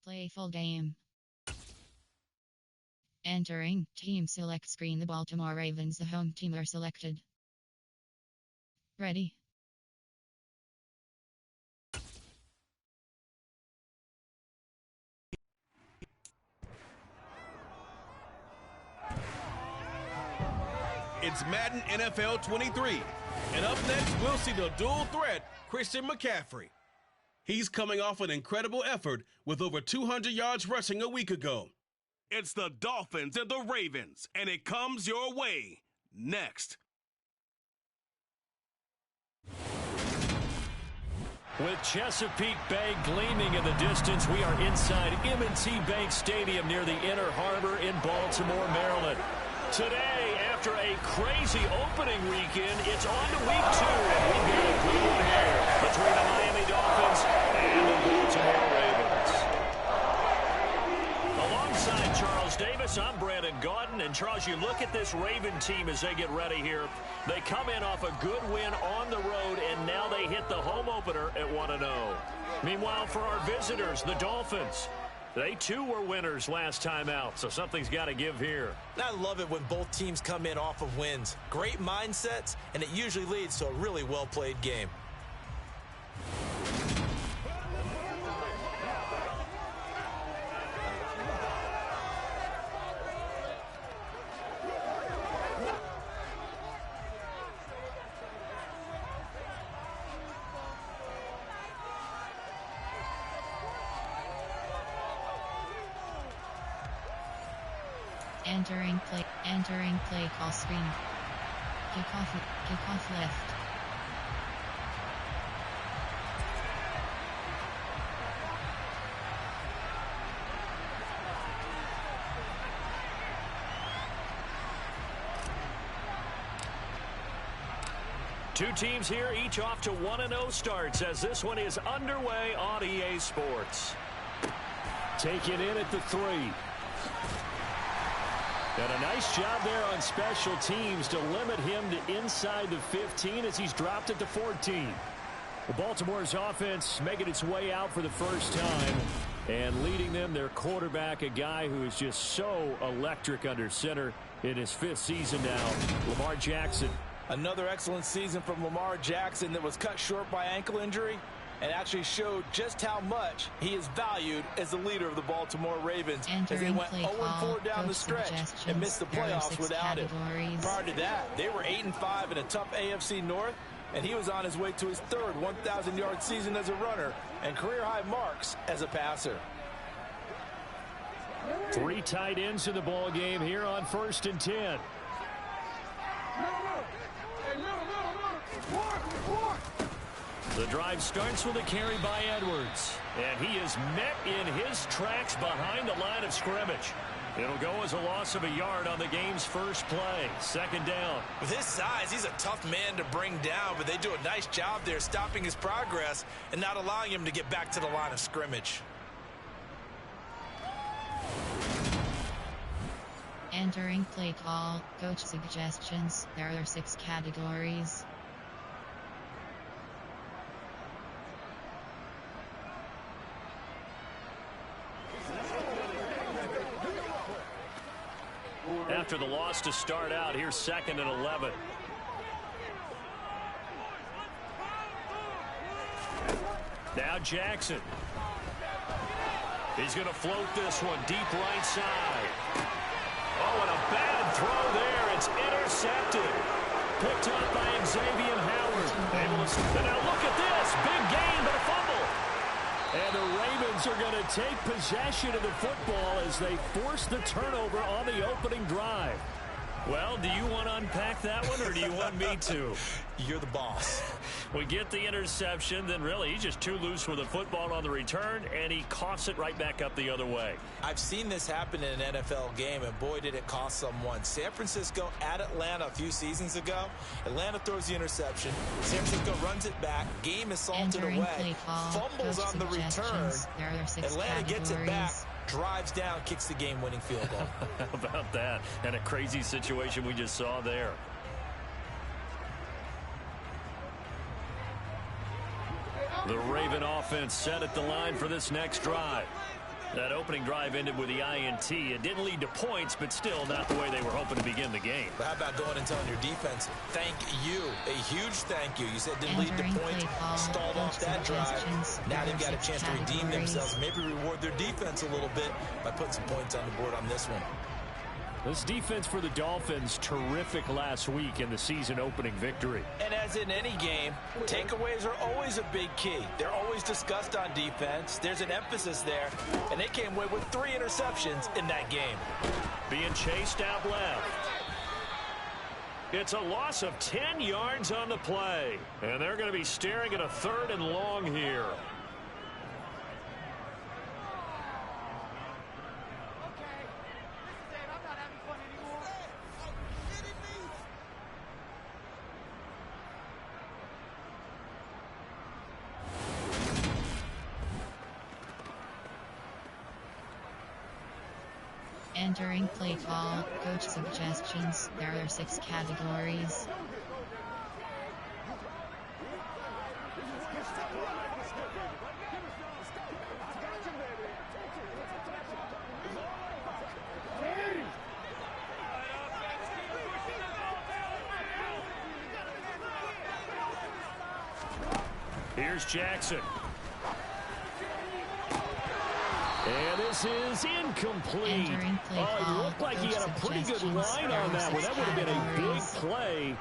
Play full game. Entering team select screen. The Baltimore Ravens, the home team, are selected. Ready. It's Madden NFL 23. And up next, we'll see the dual threat, Christian McCaffrey. He's coming off an incredible effort with over 200 yards rushing a week ago. It's the Dolphins and the Ravens, and it comes your way next. With Chesapeake Bay gleaming in the distance, we are inside M&T Bank Stadium near the Inner Harbor in Baltimore, Maryland. Today, after a crazy opening weekend, it's on to week 2, and we've got a good one here between the Miami Dolphins and the Baltimore Ravens. Alongside Charles Davis, I'm Brandon Gaudin. And Charles, you look at this Raven team as they get ready here. They come in off a good win on the road, and now they hit the home opener at 1-0. Meanwhile, for our visitors, the Dolphins, they too were winners last time out, so something's got to give here. I love it when both teams come in off of wins. Great mindsets, and it usually leads to a really well-played game. Entering play call screen. Kickoff left. Two teams here, each off to 1-0 starts as this one is underway on EA Sports. Take it in at the 3. And a nice job there on special teams to limit him to inside the 15 as he's dropped it to 14. Well, Baltimore's offense making its way out for the first time and leading them, their quarterback, a guy who is just so electric under center in his 5th season now, Lamar Jackson. Another excellent season from Lamar Jackson that was cut short by ankle injury and actually showed just how much he is valued as the leader of the Baltimore Ravens as they went 0-4 down the stretch and missed the playoffs without him. Prior to that, they were 8-5 in a tough AFC North, and he was on his way to his 3rd 1,000-yard season as a runner and career-high marks as a passer. 3 tight ends in the ball game here on 1st and 10. The drive starts with a carry by Edwards, and he is met in his tracks behind the line of scrimmage. It'll go as a loss of a yard on the game's first play. 2nd down. With his size, he's a tough man to bring down, but they do a nice job there stopping his progress and not allowing him to get back to the line of scrimmage. Entering play call, coach suggestions. There are 6 categories. After the loss to start out, here's 2nd and 11. Now Jackson. He's going to float this one deep right side. Oh, and a bad throw there. It's intercepted. Picked up by Xavier Howard. And now look at this. Big gain, but a fumble. And the Ravens are going to take possession of the football as they force the turnover on the opening drive. Well, do you want to unpack that one, or do you want me to? You're the boss. We get the interception, then really he's just too loose with the football on the return, and he coughs it right back up the other way. I've seen this happen in an NFL game, and boy, did it cost someone. San Francisco at Atlanta a few seasons ago. Atlanta throws the interception. San Francisco runs it back. Game is salted away. Fumbles on the return. Atlanta gets it back. Drives down, kicks the game-winning field goal. How about that? And a crazy situation we just saw there. The Raven offense set at the line for this next drive. That opening drive ended with the INT. It didn't lead to points, but still not the way they were hoping to begin the game. But how about going and telling your defense, thank you, a huge thank you. You said didn't lead to points, stalled off that drive. Now they've got a chance to redeem themselves, maybe reward their defense a little bit by putting some points on the board on this one. This defense for the Dolphins, terrific last week in the season-opening victory. And as in any game, takeaways are always a big key. They're always discussed on defense. There's an emphasis there, and they came away with 3 interceptions in that game. Being chased out left. It's a loss of 10 yards on the play, and they're going to be staring at a 3rd and long here. Entering play call, coach suggestions. There are 6 categories. Here's Jackson. And this is incomplete. Oh, it looked like he had a pretty good line on that one. That would have been a big play,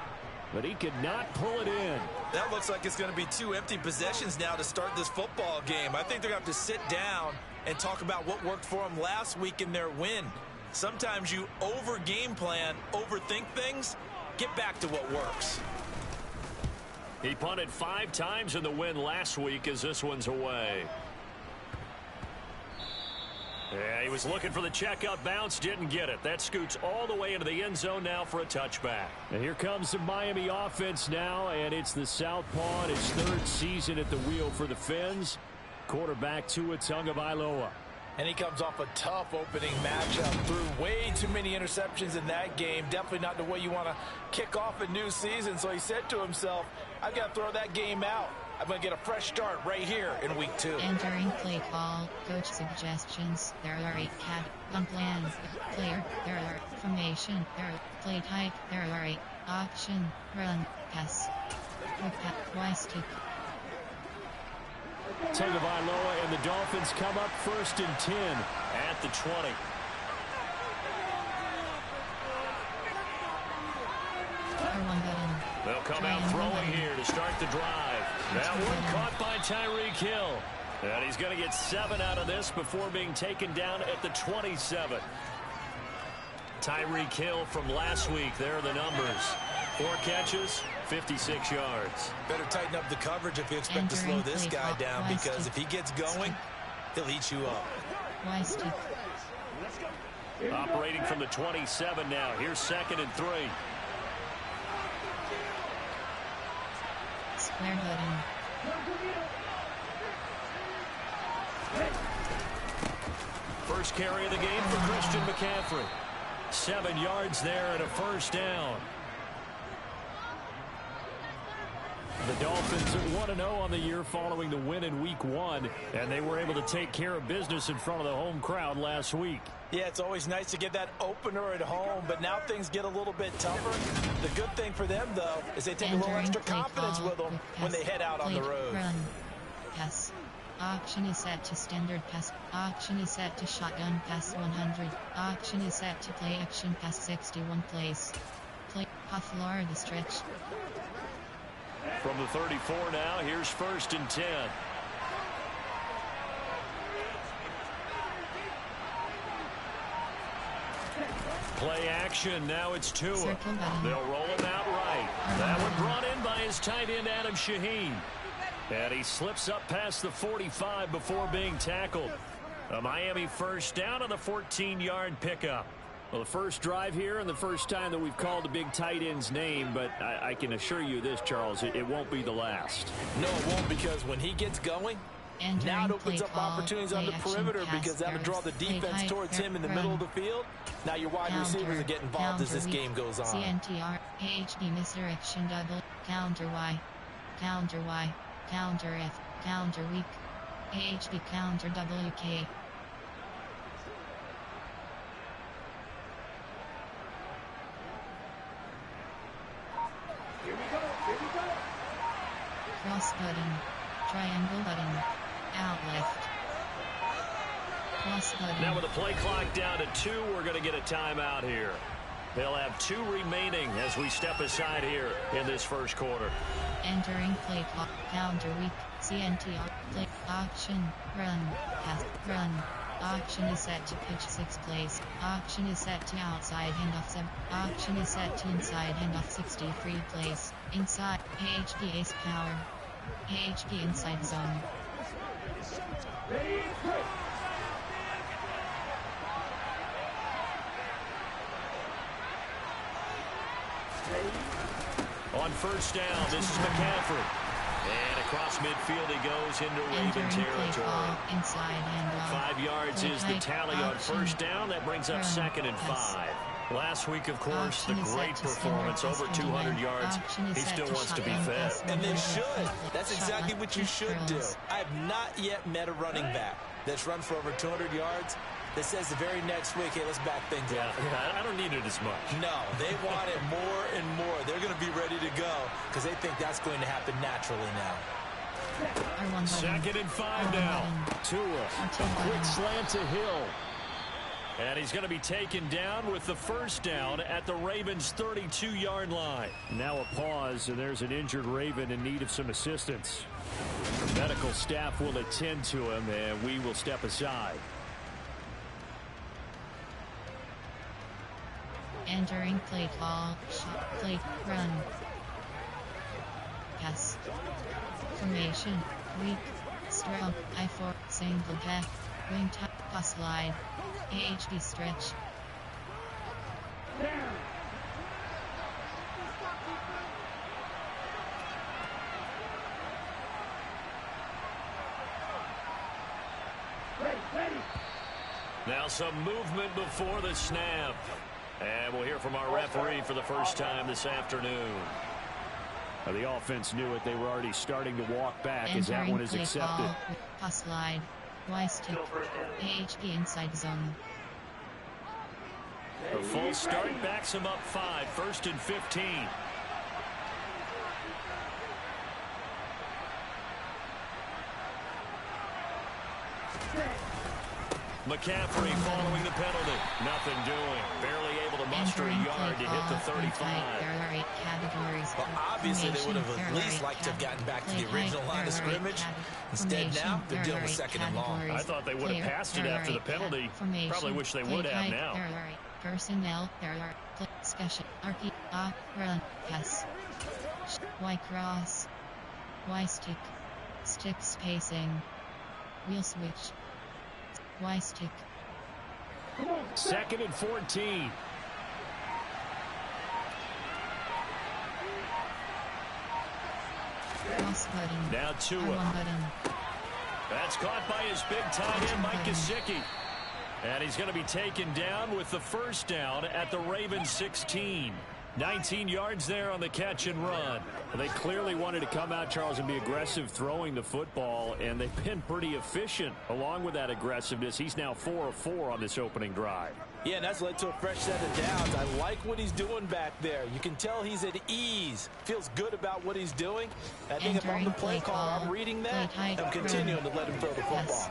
but he could not pull it in. That looks like it's going to be 2 empty possessions now to start this football game. I think they're going to have to sit down and talk about what worked for them last week in their win. Sometimes you over-game plan, overthink things, get back to what works. He punted 5 times in the win last week as this one's away. Yeah, he was looking for the checkout bounce, didn't get it. That scoots all the way into the end zone now for a touchback. And here comes the Miami offense now, and it's the southpaw in his 3rd season at the wheel for the Fins. Quarterback Tua Tagovailoa. And he comes off a tough opening matchup. Threw way too many interceptions in that game. Definitely not the way you want to kick off a new season. So he said to himself, I've got to throw that game out. I'm going to get a fresh start right here in week 2. Entering play call, coach suggestions. There are 8 plans. Player. There are formation. There are play type. There are 8 option. Run. Pass. Y stick. Tagovailoa and the Dolphins come up 1st and 10 at the 20. They'll come out throwing here to start the drive. That one caught by Tyreek Hill. And he's going to get 7 out of this before being taken down at the 27. Tyreek Hill from last week. There are the numbers. 4 catches, 56 yards. Better tighten up the coverage if you expect to slow this guy down, because if he gets going, he'll eat you up. Operating from the 27 now. Here's 2nd and 3. Square button. First carry of the game for Christian McCaffrey. 7 yards there and a 1st down. The Dolphins are 1-0 on the year following the win in week 1, and they were able to take care of business in front of the home crowd last week. Yeah, it's always nice to get that opener at home, but now things get a little bit tougher. The good thing for them, though, is they take a little extra confidence with them when they head out on the road. Run. Pass. Option is set to standard pass. Option is set to shotgun pass 100. Option is set to play action pass 61 plays. Play off Florida stretch. From the 34 now, here's 1st and 10. Play action, now it's Tua. They'll roll him out right. That one brought in by his tight end, Adam Shaheen. And he slips up past the 45 before being tackled. A Miami 1st down on the 14-yard pickup. Well, the first drive here and the first time that we've called the big tight end's name, but I can assure you this, Charles, it won't be the last. No, it won't, because when he gets going, now it opens up opportunities on the perimeter, because that'll draw the defense towards him in the middle of the field. Now your wide receivers are getting involved as this game goes on. CNTR, HD misdirection double, counter Y, counter Y, counter F, counter weak, HD counter WK. button. Triangle button. Out left. Plus button. Now with the play clock down to 2, we're going to get a timeout here. They'll have 2 remaining as we step aside here in this first quarter. Entering play clock. Counter weak. CNTR. Play. Auction. Run. Pass. Run. Auction is set to pitch 6 plays. Auction is set to outside handoff 7. Auction is set to inside handoff 63 plays. Inside. AHP ace power. AHP inside zone. On first down, this is McCaffrey. And across midfield he goes into Raven territory. Inside handoff. 5 yards is the tally on first down. That brings up 2nd and 5. Last week, of course, the great performance, over 200 yards. He still wants to be fed. And they should. That's exactly what you should do. I have not yet met a running back that's run for over 200 yards that says the very next week, hey, let's back things up. I don't need it as much. No, they want it more and more. They're going to be ready to go because they think that's going to happen naturally now. 2nd and 5 now. Tua, a quick slant to Hill. And he's going to be taken down with the first down at the Ravens' 32-yard line. Now a pause, and there's an injured Raven in need of some assistance. The medical staff will attend to him, and we will step aside. Entering play call. Shot. Play. Run. Pass. Formation. Weak. Strong. I4. Single back. Wing top. Pass slide. AHD stretch. Now some movement before the snap. And we'll hear from our referee for the first time this afternoon. The offense knew it. They were already starting to walk back as that one is accepted. Pass slide. Y stick. AHP inside zone. A full start backs him up 5. 1st and 15. McCaffrey following the penalty. Nothing doing. Barely able to muster a yard to hit the 35. There are 8 categories. Well, obviously they would have at least liked to have gotten back to the original line of scrimmage. Instead now, they're dealing with 2nd and long. I thought they would have passed it after the penalty. Probably wish they would have now. There are 8 personnel. There are special. RP. Run. Pass. Y cross. Y stick. Stick spacing. Wheel switch. Y stick. 2nd and 14. Cross button. Now Tua. R1 button. That's caught by his big tight end, Mike Gesicki. And he's going to be taken down with the first down at the Ravens 16. 19 yards there on the catch and run. They clearly wanted to come out, Charles, and be aggressive throwing the football, and they've been pretty efficient along with that aggressiveness. He's now 4 of 4 on this opening drive. Yeah, and that's led to a fresh set of downs. I like what he's doing back there. You can tell he's at ease. Feels good about what he's doing. I think if I'm the play caller, I'm reading that. I'm continuing to let him throw the football.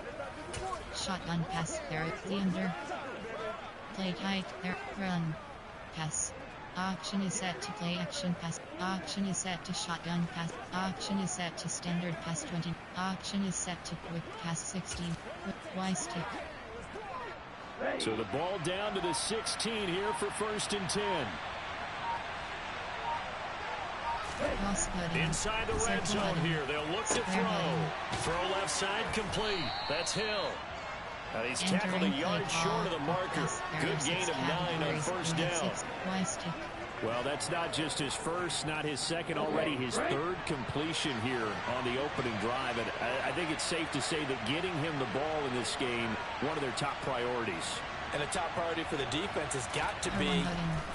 Shotgun pass there. The under. Play tight there. Run. Pass. Auction is set to play action pass. Auction is set to shotgun pass. Auction is set to standard pass 20. Auction is set to quick pass 16. Quick Y stick. So the ball down to the 16 here for 1st and 10. Inside the red zone here. They'll look to throw. Throw left side complete. That's Hill. He's tackled a yard short of the marker. Good gain of 9 on first down. Well, that's not just his first, not his second, already his 3rd completion here on the opening drive. And I think it's safe to say that getting him the ball in this game, one of their top priorities. And a top priority for the defense has got to be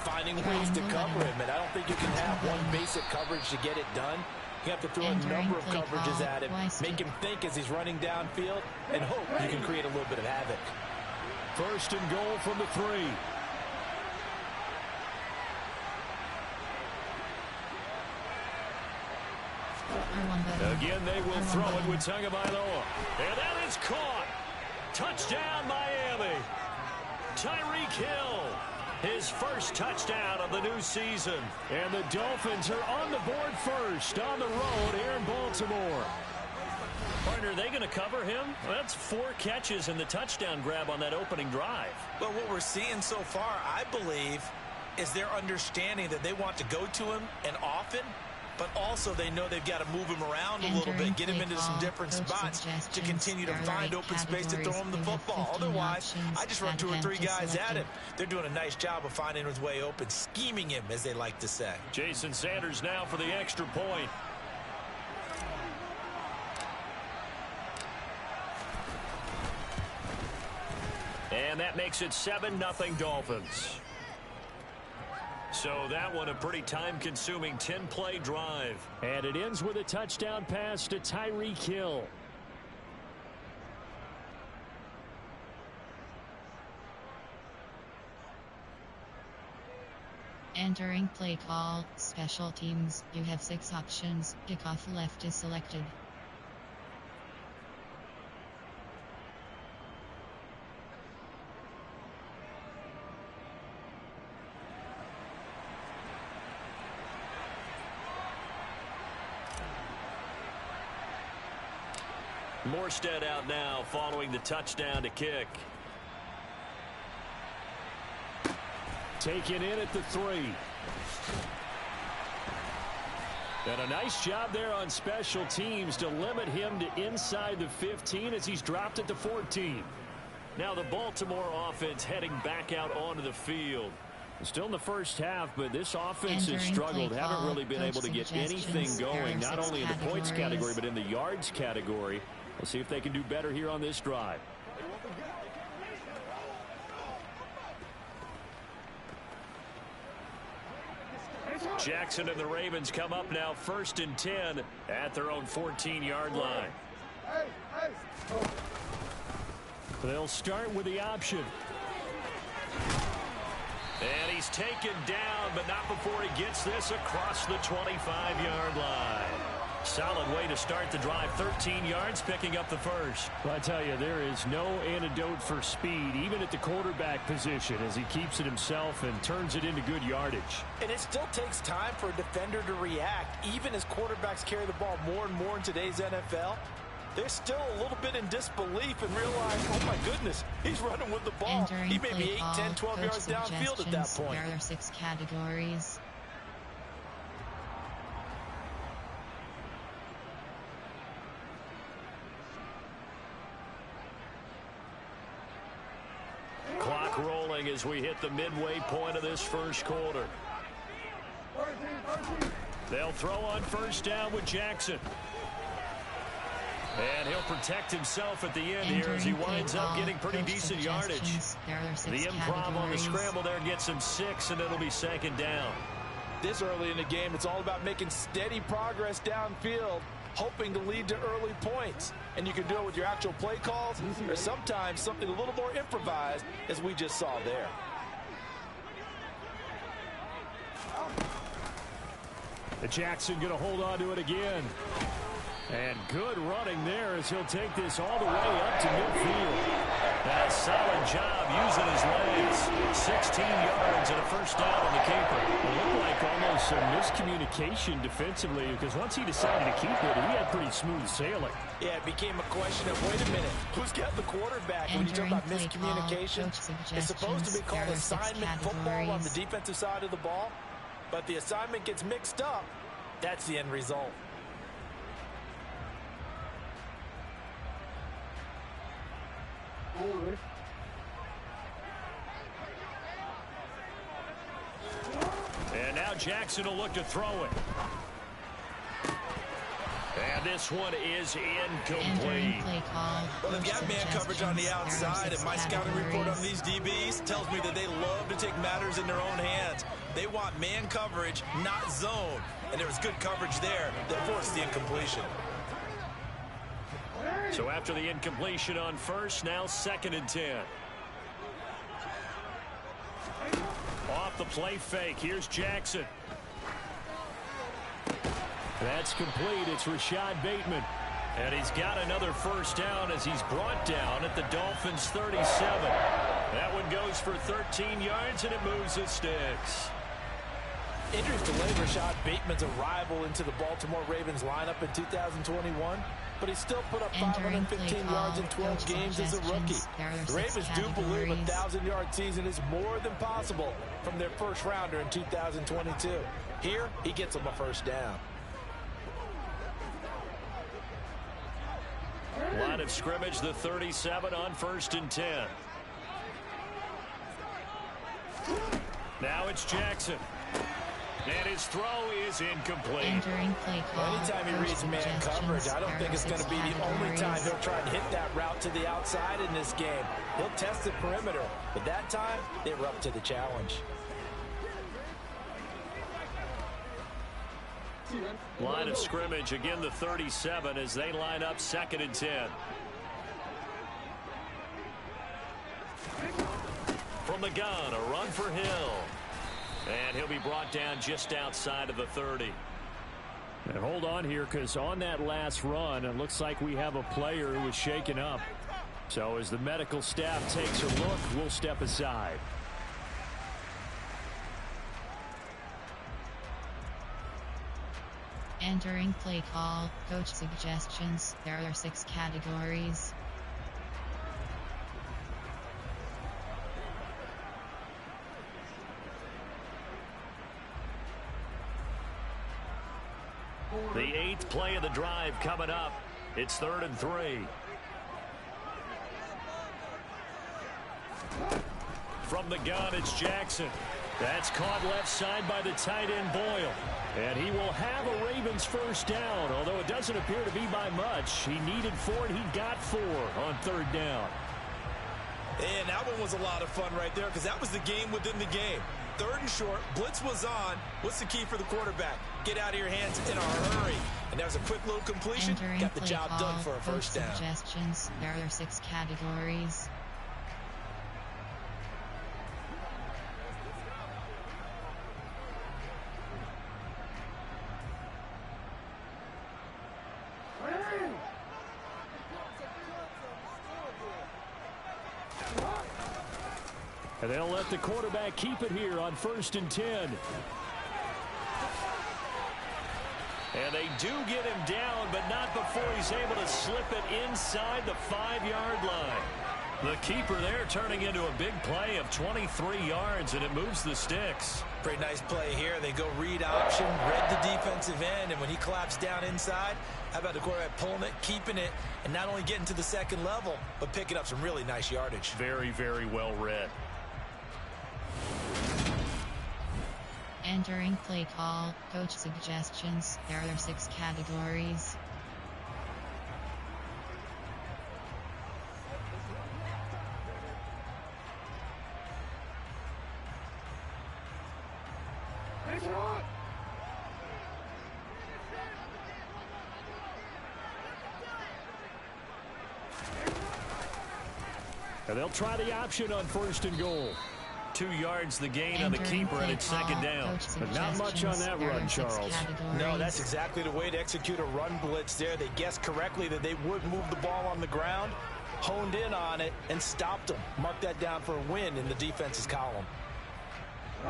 finding ways to cover him. And I don't think you can have one basic coverage to get it done. You have to throw a number of coverages at him, make him think as he's running downfield, and hope you can create a little bit of havoc. 1st and goal from the 3. Again, they will throw it with Tagovailoa. And that is caught. Touchdown, Miami. Tyreek Hill, his first touchdown of the new season. And the Dolphins are on the board first on the road here in Baltimore. Partner, are they going to cover him? Well, that's 4 catches and the touchdown grab on that opening drive. Well, what we're seeing so far, I believe, is their understanding that they want to go to him and often, but also they know they've got to move him around a little bit, get him into some different spots to continue to find open space to throw him the football. Otherwise, I just run 2 or 3 guys at him. They're doing a nice job of finding his way open, scheming him, as they like to say. Jason Sanders now for the extra point. And that makes it 7-0 Dolphins. So that one a pretty time-consuming 10-play drive. And it ends with a touchdown pass to Tyreek Hill. Entering play call, special teams. You have 6 options. Kickoff left is selected. Morstead out now following the touchdown to kick. Taken in at the 3. And a nice job there on special teams to limit him to inside the 15 as he's dropped at the 14. Now the Baltimore offense heading back out onto the field. Still in the first half, but this offense has struggled. Haven't really been able to get anything going, not only in the points category, but in the yards category. We'll see if they can do better here on this drive. Jackson and the Ravens come up now 1st and 10 at their own 14-yard line. They'll start with the option. And he's taken down, but not before he gets this across the 25-yard line. Solid way to start the drive. 13 yards, picking up the first. Well, I tell you, there is no antidote for speed, even at the quarterback position, as he keeps it himself and turns it into good yardage. And it still takes time for a defender to react, even as quarterbacks carry the ball more and more in today's NFL. They're still a little bit in disbelief and realize, oh my goodness, he's running with the ball. He may be 8, 10, 12 yards downfield at that point. There are 6 categories. Clock rolling as we hit the midway point of this first quarter. They'll throw on 1st down with Jackson. And he'll protect himself at the end here as he winds up getting pretty decent yardage. The improv on the scramble there gets him 6, and it'll be 2nd down. This early in the game, it's all about making steady progress downfield, hoping to lead to early points. And you can do it with your actual play calls, or sometimes something a little more improvised, as we just saw there. Jackson going to hold on to it again. And good running there as he'll take this all the way up to midfield. A solid job using his legs. 16 yards and a 1st down on the keeper. It looked like almost some miscommunication defensively, because once he decided to keep it, he had pretty smooth sailing. Yeah, it became a question of, wait a minute, who's got the quarterback? When you talk about miscommunication, it's supposed to be called assignment football on the defensive side of the ball. But the assignment gets mixed up. That's the end result. And now Jackson will look to throw it. And this one is incomplete. Well, they've got man coverage on the outside, and my scouting report on these DBs tells me that they love to take matters in their own hands. They want man coverage, not zone. And there was good coverage there that forced the incompletion. So after the incompletion on 1st, now 2nd and 10. Off the play fake, here's Jackson. That's complete. It's Rashad Bateman. And he's got another first down as he's brought down at the Dolphins' 37. That one goes for 13 yards, and it moves the sticks. Injuries delayed Rashad Bateman's arrival into the Baltimore Ravens lineup in 2021, but he still put up 515 yards in 12 games as a rookie. The Ravens do believe a 1,000-yard season is more than possible from their first rounder in 2022. Here, he gets them a first down. Line of scrimmage, the 37 on 1st and 10. Now it's Jackson. And his throw is incomplete. Anytime he reads man coverage, I don't think it's going to be the only time he'll try and hit that route to the outside in this game. He'll test the perimeter, but that time, they were up to the challenge. Line of scrimmage, again the 37 as they line up 2nd and 10. From the gun, a run for Hill. And he'll be brought down just outside of the 30. And hold on here, because on that last run, it looks like we have a player who was shaken up. So as the medical staff takes a look, we'll step aside. Entering play call, coach suggestions. There are 6 categories. The 8th play of the drive coming up. It's 3rd and 3. From the gun, it's Jackson. That's caught left side by the tight end Boyle. And he will have a Ravens first down, although it doesn't appear to be by much. He needed 4, and he got 4 on 3rd down. And that one was a lot of fun right there because that was the game within the game. 3rd and short, blitz was on. What's the key for the quarterback? Get out of your hands in a hurry. And that was a quick little completion. Got the job done for a first down. Suggestions. There are 6 categories. And they'll let the quarterback keep it here on 1st and 10. And they do get him down, but not before he's able to slip it inside the 5-yard line. The keeper there turning into a big play of 23 yards, and it moves the sticks. Pretty nice play here. They go read option, read the defensive end, and when he collapsed down inside, how about the quarterback pulling it, keeping it, and not only getting to the 2nd level, but picking up some really nice yardage. Very, very well read. Entering play call, coach suggestions. There are 6 categories. And they'll try the option on 1st and goal. 2 yards the gain on the keeper, and it's 2nd down. But not much on that run, Charles. No, that's exactly the way to execute a run blitz there. They guessed correctly that they would move the ball on the ground, honed in on it, and stopped them. Mark that down for a win in the defense's column.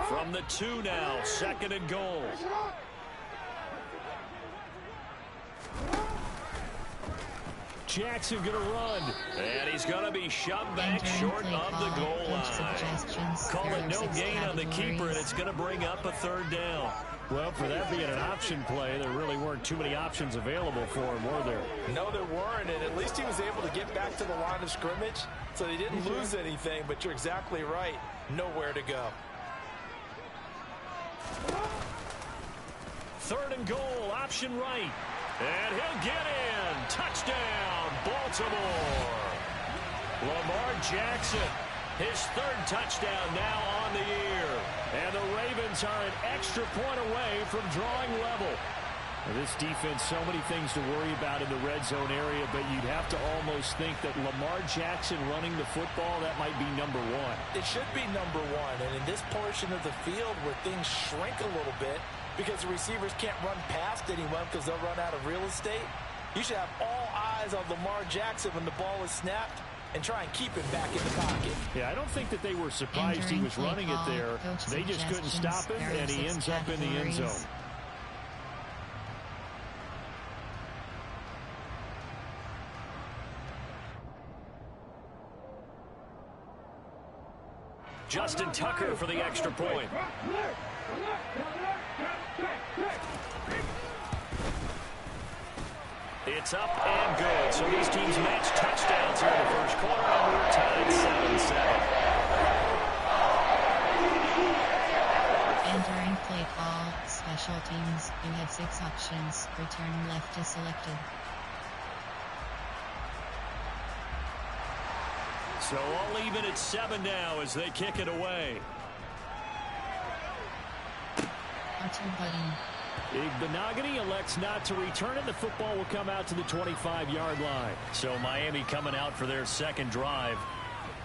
From the 2 now, 2nd and goal. Jackson going to run. And he's going to be shoved back short of the goal line. Call it no gain on the keeper, and it's going to bring up a 3rd down. Well, for that being an option play, there really weren't too many options available for him, were there? No, there weren't, and at least he was able to get back to the line of scrimmage, so he didn't lose anything, but you're exactly right. Nowhere to go. 3rd and goal, option right. And he'll get in. Touchdown, Baltimore. Lamar Jackson, his 3rd touchdown now on the year. And the Ravens are an extra point away from drawing level. Now, this defense, so many things to worry about in the red zone area, but you'd have to almost think that Lamar Jackson running the football, that might be number 1. It should be number 1, and in this portion of the field where things shrink a little bit, because the receivers can't run past anyone because they'll run out of real estate. You should have all eyes on Lamar Jackson when the ball is snapped and try and keep him back in the pocket. Yeah, I don't think that they were surprised he was running it there. They just couldn't stop him, and he ends up in the end zone. Justin Tucker for the extra point. It's up and good. So these teams match touchdowns here in the first quarter, and we're tied 7-7. Entering play call, special teams, you have 6 options, return left is selected. So all even at 7 now as they kick it away. R2 button. Benogany elects not to return it. The football will come out to the 25-yard line. So Miami coming out for their second drive.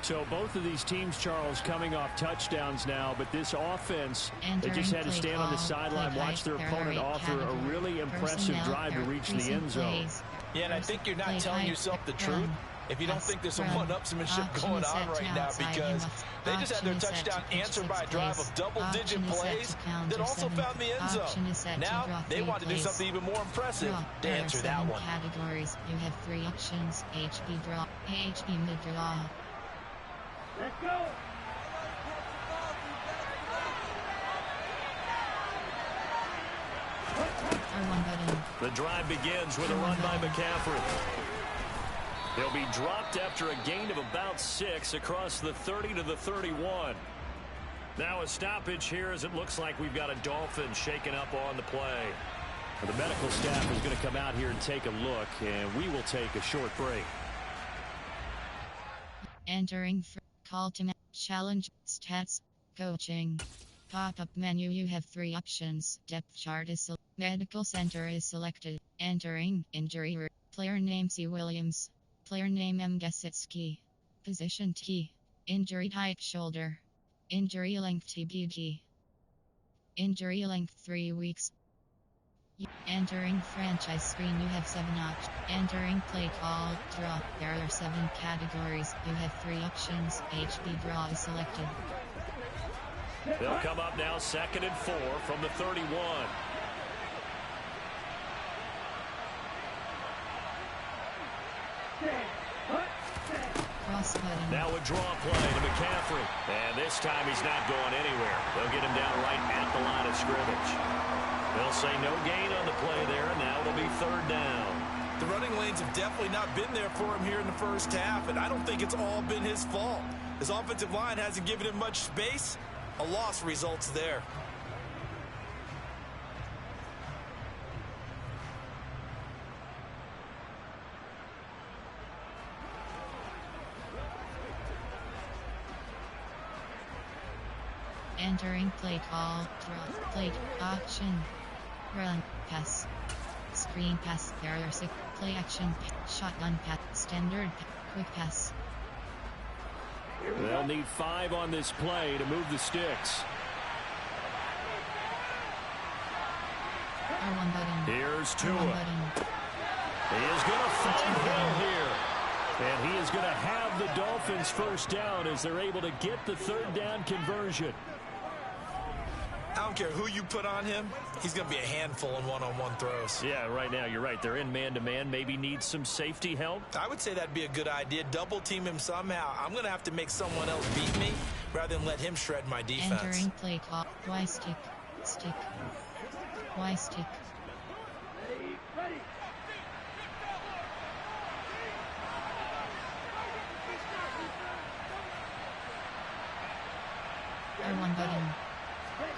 So both of these teams, Charles, coming off touchdowns now, but this offense, they just had to stand on the sideline, watch their opponent offer a really impressive drive to reach the end zone. Yeah, and I think you're not telling yourself the truth if you don't think there's some one-upsmanship going on right now, because they just had their touchdown answered by a drive of double-digit plays that also found the end zone. Now they want to do something even more impressive to answer that one. Categories. You have 3 options: HB draw, HB mid draw. Let's go. R1 button. The drive begins with a run by McCaffrey. He'll be dropped after a gain of about 6 across the 30 to the 31. Now a stoppage here as it looks like we've got a Dolphin shaking up on the play. The medical staff is going to come out here and take a look, and we will take a short break. Entering call to challenge, stats, coaching. Pop-up menu. You have 3 options. Depth chart is medical center is selected. Entering injury. Player name C. Williams. Player name M. Gasitsky. Position T. Injury type shoulder. Injury length TBD. Injury length 3 weeks. Entering franchise screen. You have 7 options. Entering play call, draw. There are 7 categories. You have 3 options. HB draw is selected. They'll come up now 2nd and 4 from the 31. Now a draw play to McCaffrey. And this time he's not going anywhere. They'll get him down right at the line of scrimmage. They'll say no gain on the play there, and now it'll be 3rd down. The running lanes have definitely not been there for him here in the first half, and I don't think it's all been his fault. His offensive line hasn't given him much space. A loss results there. Entering play call, draw, play, option, run, pass, screen pass, there are 6, play action, shotgun pass, standard, quick pass. They'll need 5 on this play to move the sticks. R1 button. Here's Tua. R1 button. He is going to find Hill here. And he is going to have the Dolphins first down as they're able to get the 3rd down conversion. I don't care who you put on him. He's going to be a handful in one-on-one throws. Yeah, right now you're right. They're in man-to-man. Maybe need some safety help. I would say that'd be a good idea. Double team him somehow. I'm going to have to make someone else beat me rather than let him shred my defense. Entering play call. Y stick. Stick. Y stick. Ready. R1 button.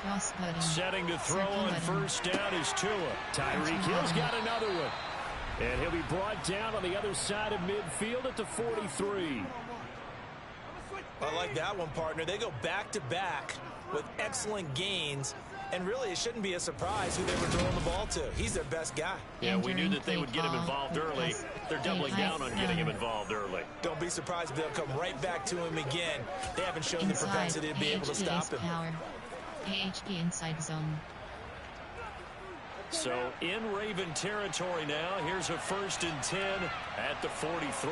Cross button. Setting to throw on first down is Tua. Tyreek Hill's got another one. And he'll be brought down on the other side of midfield at the 43. I like that one, partner. They go back-to-back with excellent gains. And really, it shouldn't be a surprise who they were throwing the ball to. He's their best guy. Yeah, we knew that they would get him involved early. They're doubling down on getting him involved early. Don't be surprised if they'll come right back to him again. They haven't shown the propensity to be able to stop him. Power. AHP inside zone. So in Raven territory now. Here's a 1st and 10 at the 43.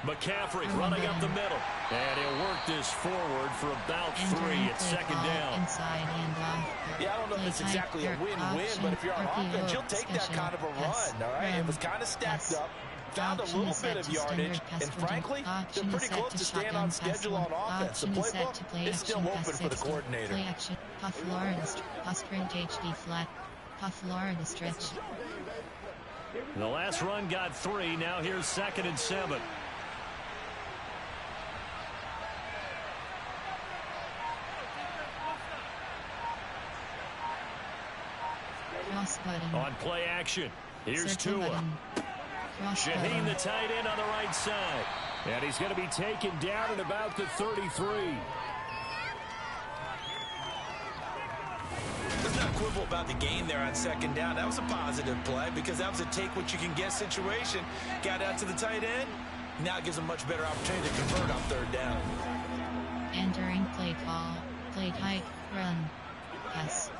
McCaffrey running up the middle. And he'll work this forward for about 3 at 2nd down. Yeah, I don't know if it's exactly a win-win, but if you're on offense, you'll take that kind of a run, all right? It was kind of stacked up, found a little bit of yardage, and frankly, they're pretty close to staying on schedule on offense. The playbook is still open for the coordinator. Play action, puff Florida, puff sprint HD flat, puff Florida stretch. The last run got 3. Now here's 2nd and 7. On play action, here's Tua. Shaheen, the tight end, on the right side. And he's going to be taken down at about the 33. Let's not quibble about the gain there on 2nd down. That was a positive play because that was a take-what-you-can-get situation. Got out to the tight end. Now it gives a much better opportunity to convert on 3rd down. Entering play call. Play hike, run, pass.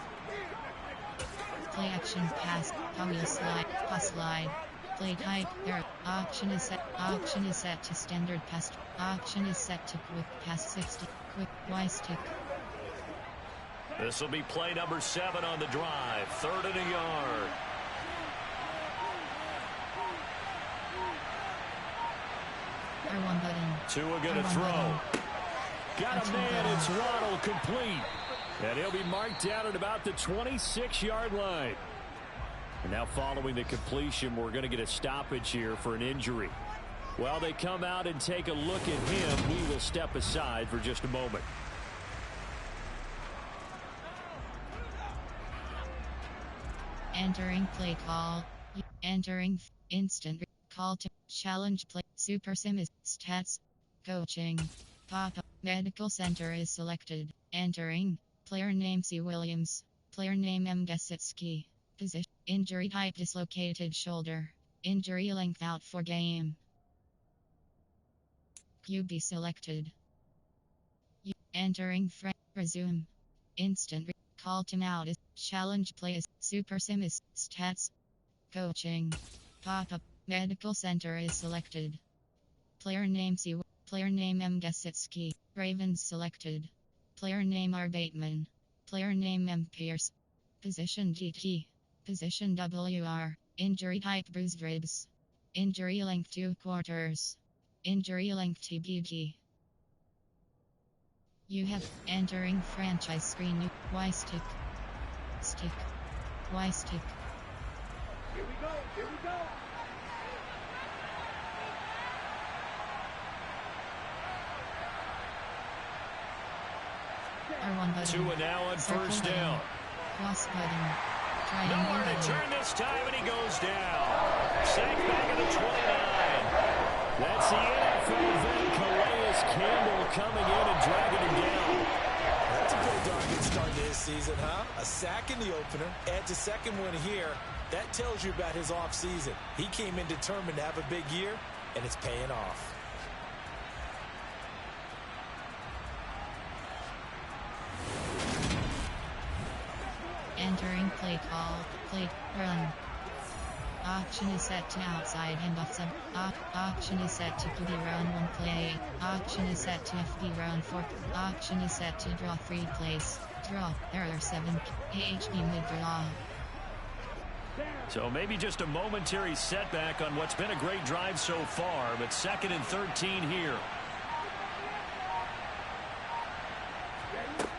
Play action pass, wheel slide, pass slide. Play type, there. Option is set to standard pass. Option is set to quick pass 60. Quick Y stick. This will be play number 7 on the drive. 3rd and a yard. R1 button. Tua gonna throw. Got a man, it's Waddle, complete. And he'll be marked down at about the 26-yard line. And now following the completion, we're going to get a stoppage here for an injury. While they come out and take a look at him, we will step aside for just a moment. Entering play call. Entering instant call to challenge play. Super sim is stats. Coaching. Pop-up. Medical center is selected. Entering. Player name C. Williams. Player name M. Gesicki. Position. Injury type dislocated shoulder. Injury length out for game. QB selected. Entering resume. Instant call timeout is challenge play is super sim is stats. Coaching. Pop-up. Medical center is selected. Player name C. Player name M. Gesicki. Ravens selected. Player name R. Bateman. Player name M. Pierce. Position GT. Position WR. Injury type bruised ribs. Injury length 2 quarters. Injury length TBD. You have entering franchise screen. Y stick. Stick. Y stick. Here we go. Here we go. R1 button. Tua now on Circle 1st button. down. Cross button. Triangle Nowhere to button. turn this time, and he goes down. Sacked back at the 29. That's the NFL vet, Calais Campbell, coming in and dragging him down. That's a pretty darn good start to his season, huh? A sack in the opener, adds a 2nd one here. That tells you about his offseason. He came in determined to have a big year, and it's paying off. Entering play call. Play run. Option is set to outside handoff sub. Option is set to QB run 1 play. Option is set to FB run 4. Option is set to draw 3 plays. Draw. Error 7. AHB mid draw. So maybe just a momentary setback on what's been a great drive so far, but 2nd and 13 here.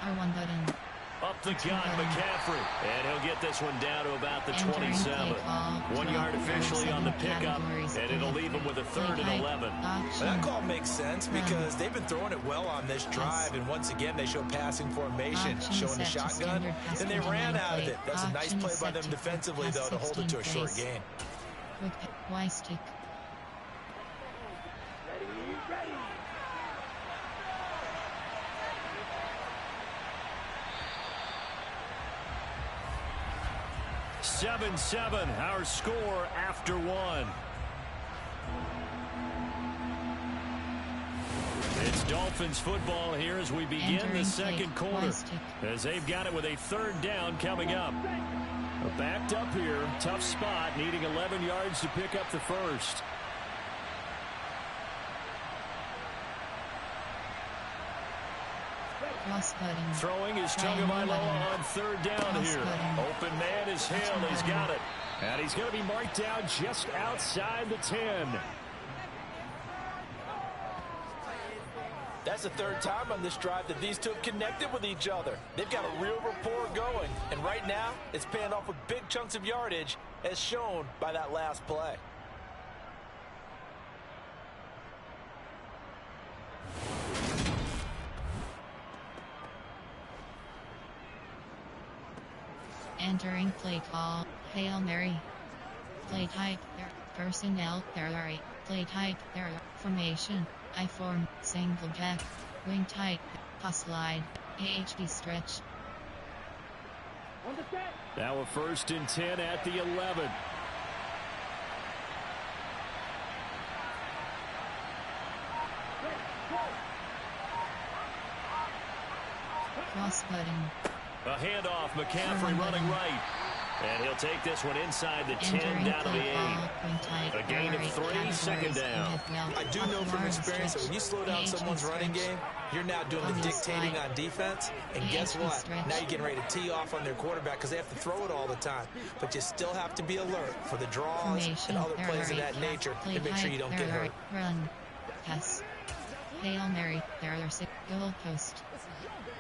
R1 button. Up the gun, McCaffrey. And he'll get this one down to about the 27. 1 yard officially on the pickup, and it'll leave him with a 3rd and 11. That call makes sense because they've been throwing it well on this drive, and once again they show passing formation, showing the shotgun, and they ran out of it. That's a nice play by them defensively, though, to hold it to a short gain. Y stick. Ready. 7-7, our score after 1. Dolphins football here as we begin the second quarter. As they've got it with a third down coming up. Backed up here, tough spot, needing 11 yards to pick up the first. Throwing is Tagovailoa on third down here. Open man is Hill. He's got it. And he's going to be marked down just outside the 10. That's the third time on this drive that these two have connected with each other. They've got a real rapport going. And right now, it's paying off with big chunks of yardage, as shown by that last play. Entering play call, Hail Mary. Play type, personnel, play type, formation, I-form, single back, wing type, pass slide, AHD stretch. Now a 1st and 10 at the 11. Cross button. A handoff, McCaffrey running right. And he'll take this one inside the 10 down to the 8. A gain of 3, 2nd down. I do know from experience that when you slow down someone's running game, you're now doing the dictating on defense. And guess what? Now you're getting ready to tee off on their quarterback because they have to throw it all the time. But you still have to be alert for the draws and other plays of that nature to make sure you don't get hurt. Run. Pass. Hail Mary. There are 6 goal post.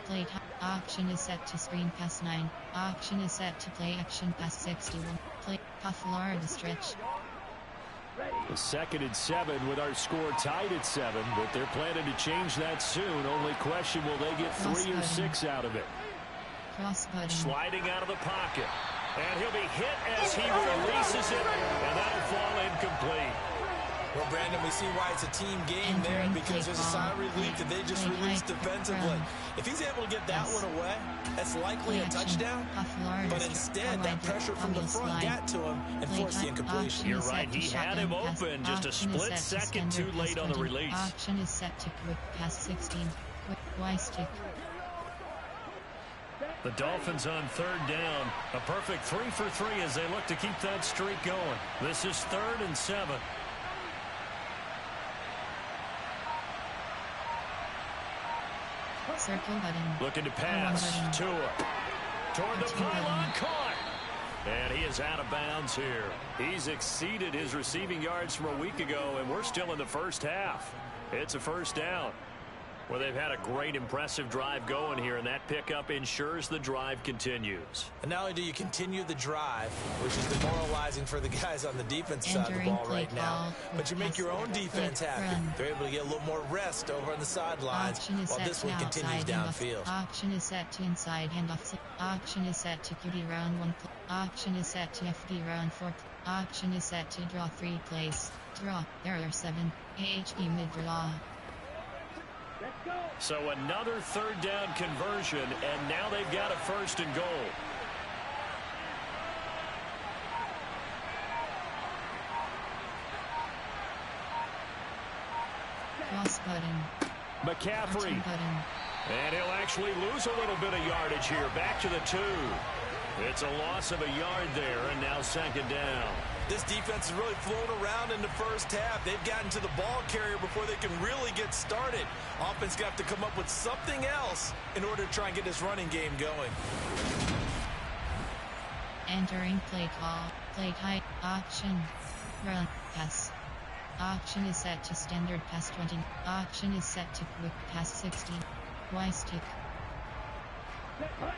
Play time. Option is set to screen pass 9. Option is set to play action pass 61. Play pass Florida stretch. The 2nd and 7 with our score tied at 7, but they're planning to change that soon. Only question, will they get 3 or 6 out of it? Cross button. Sliding out of the pocket. And he'll be hit as he releases it, and that'll fall incomplete. Well, Brandon, we see why it's a team game there because there's a sigh of relief that they just released defensively. If he's able to get that one away, that's likely a touchdown. But instead, that pressure from the front got to him and forced the incompletion. You're right. He had him open. Just a split second too late on the release. Option is set to quick pass 16. Quick Y stick. The Dolphins on 3rd down. A perfect 3 for 3 as they look to keep that streak going. This is 3rd and 7. Circle button. Looking to pass. Tua. Toward the pylon. Caught. And he is out of bounds here. He's exceeded his receiving yards from a week ago, and we're still in the first half. It's a 1st down. Well, they've had a great, impressive drive going here, and that pickup ensures the drive continues. And not only do you continue the drive, which is demoralizing for the guys on the defense side of the ball right now, but you make your own defense happy. They're able to get a little more rest over on the sidelines while this one continues downfield. Option is set to inside handoff. Option is set to QB round 1. Option is set to FD round 4. Option is set to draw 3 plays. Draw. There are 7. AHD mid-draw. So another 3rd down conversion, and now they've got a 1st and goal. Cross button. McCaffrey. And he'll actually lose a little bit of yardage here. Back to the 2. It's a loss of a yard there, and now 2nd down. This defense has really flown around in the first half. They've gotten to the ball carrier before they can really get started. Offense got to come up with something else in order to try and get this running game going. Entering play call. Play type. Option. Run. Pass. Option is set to standard pass 20. Option is set to quick pass 16. Y stick.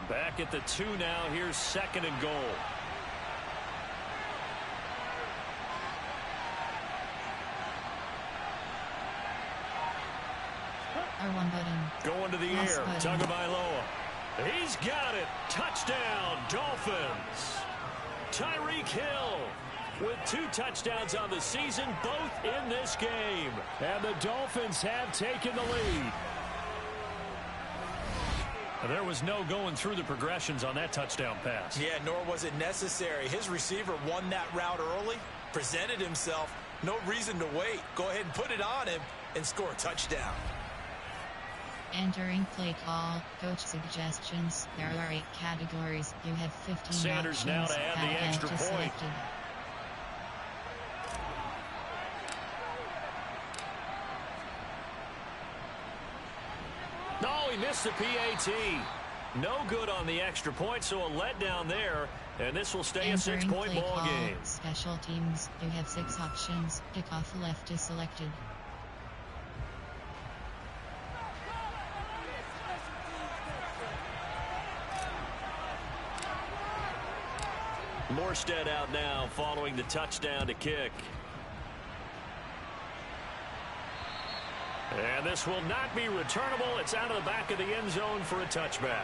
Back at the 2 now. Here's 2nd and goal. R1 button. Going to the air. Tagovailoa. He's got it. Touchdown, Dolphins. Tyreek Hill with 2 touchdowns on the season, both in this game. And the Dolphins have taken the lead. There was no going through the progressions on that touchdown pass. Yeah, nor was it necessary. His receiver won that route early, presented hhimself. No reason to wait. Go ahead and put it on him and score a touchdown. Entering play call, coach suggestions. There are 8 categories. You have 15 Sanders options. now to add the extra point. Selected. No, he missed the PAT. No good on the extra point, so a letdown there. And this will stay a 6-point ball game. Special teams. You have 6 options. Kickoff left is selected. Morstead out now following the touchdown to kick. And this will not be returnable. It's out of the back of the end zone for a touchback.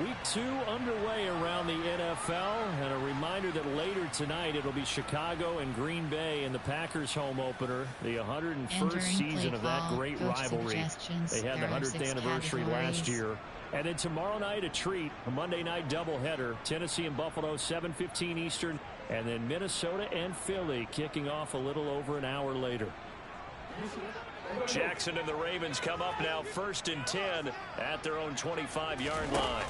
Week 2 underway around the NFL, and a reminder that later tonight it'll be Chicago and Green Bay in the Packers home opener, the 101st season of that great rivalry. They had the 100th anniversary last year. And then tomorrow night, a treat, a Monday night doubleheader, Tennessee and Buffalo, 7:15 Eastern, and then Minnesota and Philly kicking off a little over an hour later. Jackson and the Ravens come up now 1st and 10 at their own 25-yard line.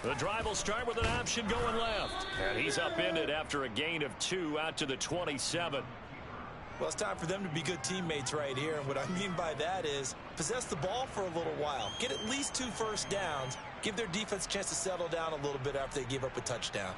The drive will start with an option going left. And he's upended after a gain of 2 out to the 27. Well, it's time for them to be good teammates right here. And what I mean by that is possess the ball for a little while. Get at least 2 first downs. Give their defense a chance to settle down a little bit after they give up a touchdown.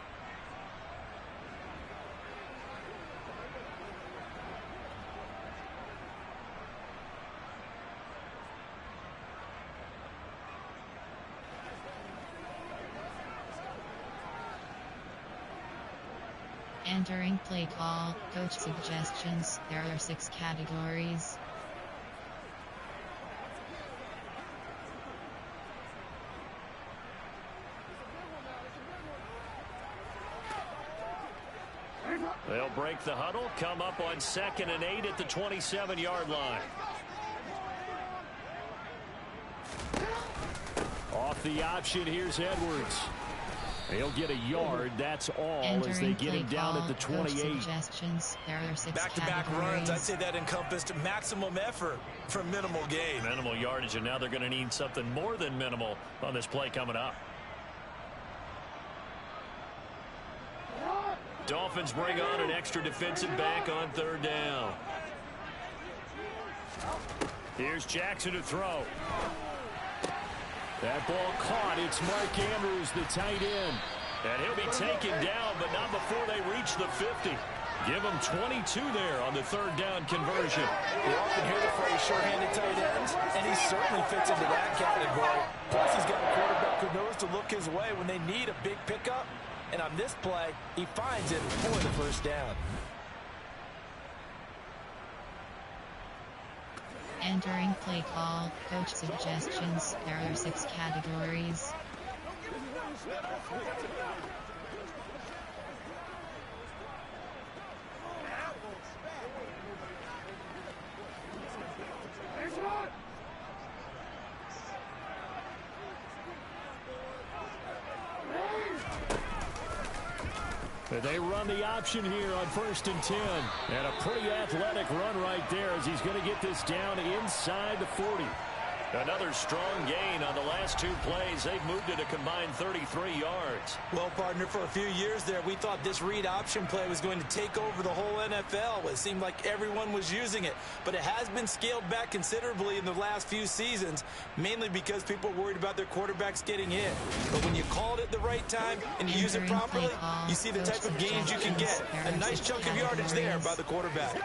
Entering play call, coach suggestions. There are 6 categories. They'll break the huddle, come up on 2nd and 8 at the 27-yard line. Off the option, here's Edwards. He'll get a yard, that's all, as they get him down at the 28. There are 6 back-to-back runs, I'd say that encompassed maximum effort for minimal gain. Minimal yardage, and now they're going to need something more than minimal on this play coming up. Dolphins bring on an extra defensive back on 3rd down. Here's Jackson to throw. That ball caught. It's Mark Andrews, the tight end. And he'll be taken down, but not before they reach the 50. Give him 22 there on the 3rd down conversion. We often hear the phrase short-handed tight ends, and he certainly fits into that category. Plus, he's got a quarterback who knows to look his way when they need a big pickup. And on this play, he finds it for the 1st down. Entering play call, coach suggestions. There are 6 categories. They run the option here on 1st and 10. And a pretty athletic run right there as he's going to get this down inside the 40. Another strong gain on the last 2 plays. They've moved it a combined 33 yards. Well, partner, for a few years there, we thought this read option play was going to take over the whole NFL. It seemed like everyone was using it. But it has been scaled back considerably in the last few seasons, mainly because people are worried about their quarterbacks getting hit. But when you called it the right time and you use it properly, you see the type of gains you can get. A nice chunk of yardage there by the quarterback.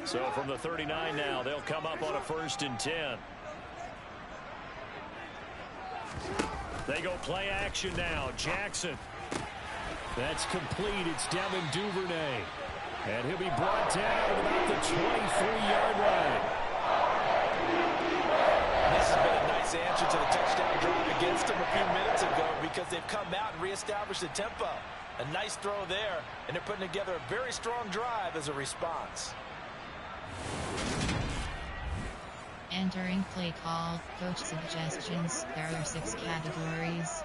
So from the 39 now, they'll come up on a 1st and 10. They go play action now. Jackson. That's complete. It's Devin Duvernay. And he'll be brought down at about the 23-yard line. This has been a nice answer to the touchdown drive against them a few minutes ago because they've come out and reestablished the tempo. A nice throw there, and they're putting together a very strong drive as a response. Entering play call, coach suggestions. There are 6 categories.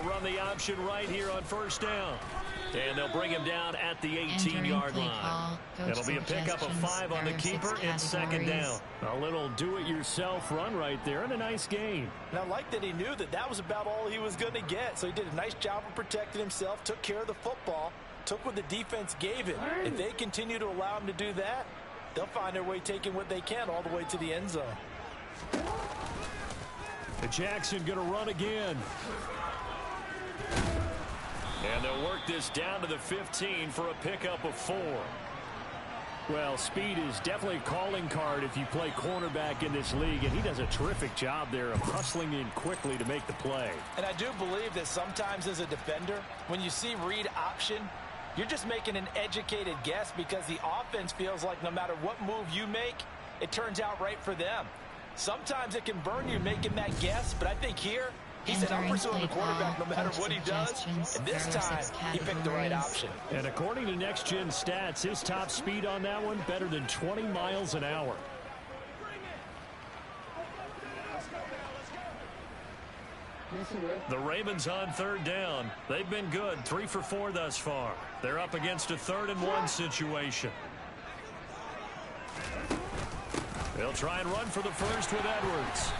They'll run the option right here on first down. And they'll bring him down at the 18-yard line. It'll be a pickup of 5 on the keeper. It's second down. A little do-it-yourself run right there and a nice gain. And I like that he knew that that was about all he was going to get. So he did a nice job of protecting himself, took care of the football, took what the defense gave him. If they continue to allow him to do that, they'll find their way taking what they can all the way to the end zone. Jackson going to run again. And they'll work this down to the 15 for a pickup of 4. Well, speed is definitely a calling card if you play cornerback in this league, and he does a terrific job there of hustling in quickly to make the play. And I do believe that sometimes as a defender, when you see read option, you're just making an educated guess because the offense feels like no matter what move you make, it turns out right for them. Sometimes it can burn you making that guess, but I think here, he said, I'm pursuing the quarterback no matter what he does, and this time he picked the right option. And according to Next Gen Stats, his top speed on that one, better than 20 miles an hour. The Ravens on third down. They've been good, 3 for 4 thus far. They're up against a 3rd-and-1 situation. They'll try and run for the first with Edwards.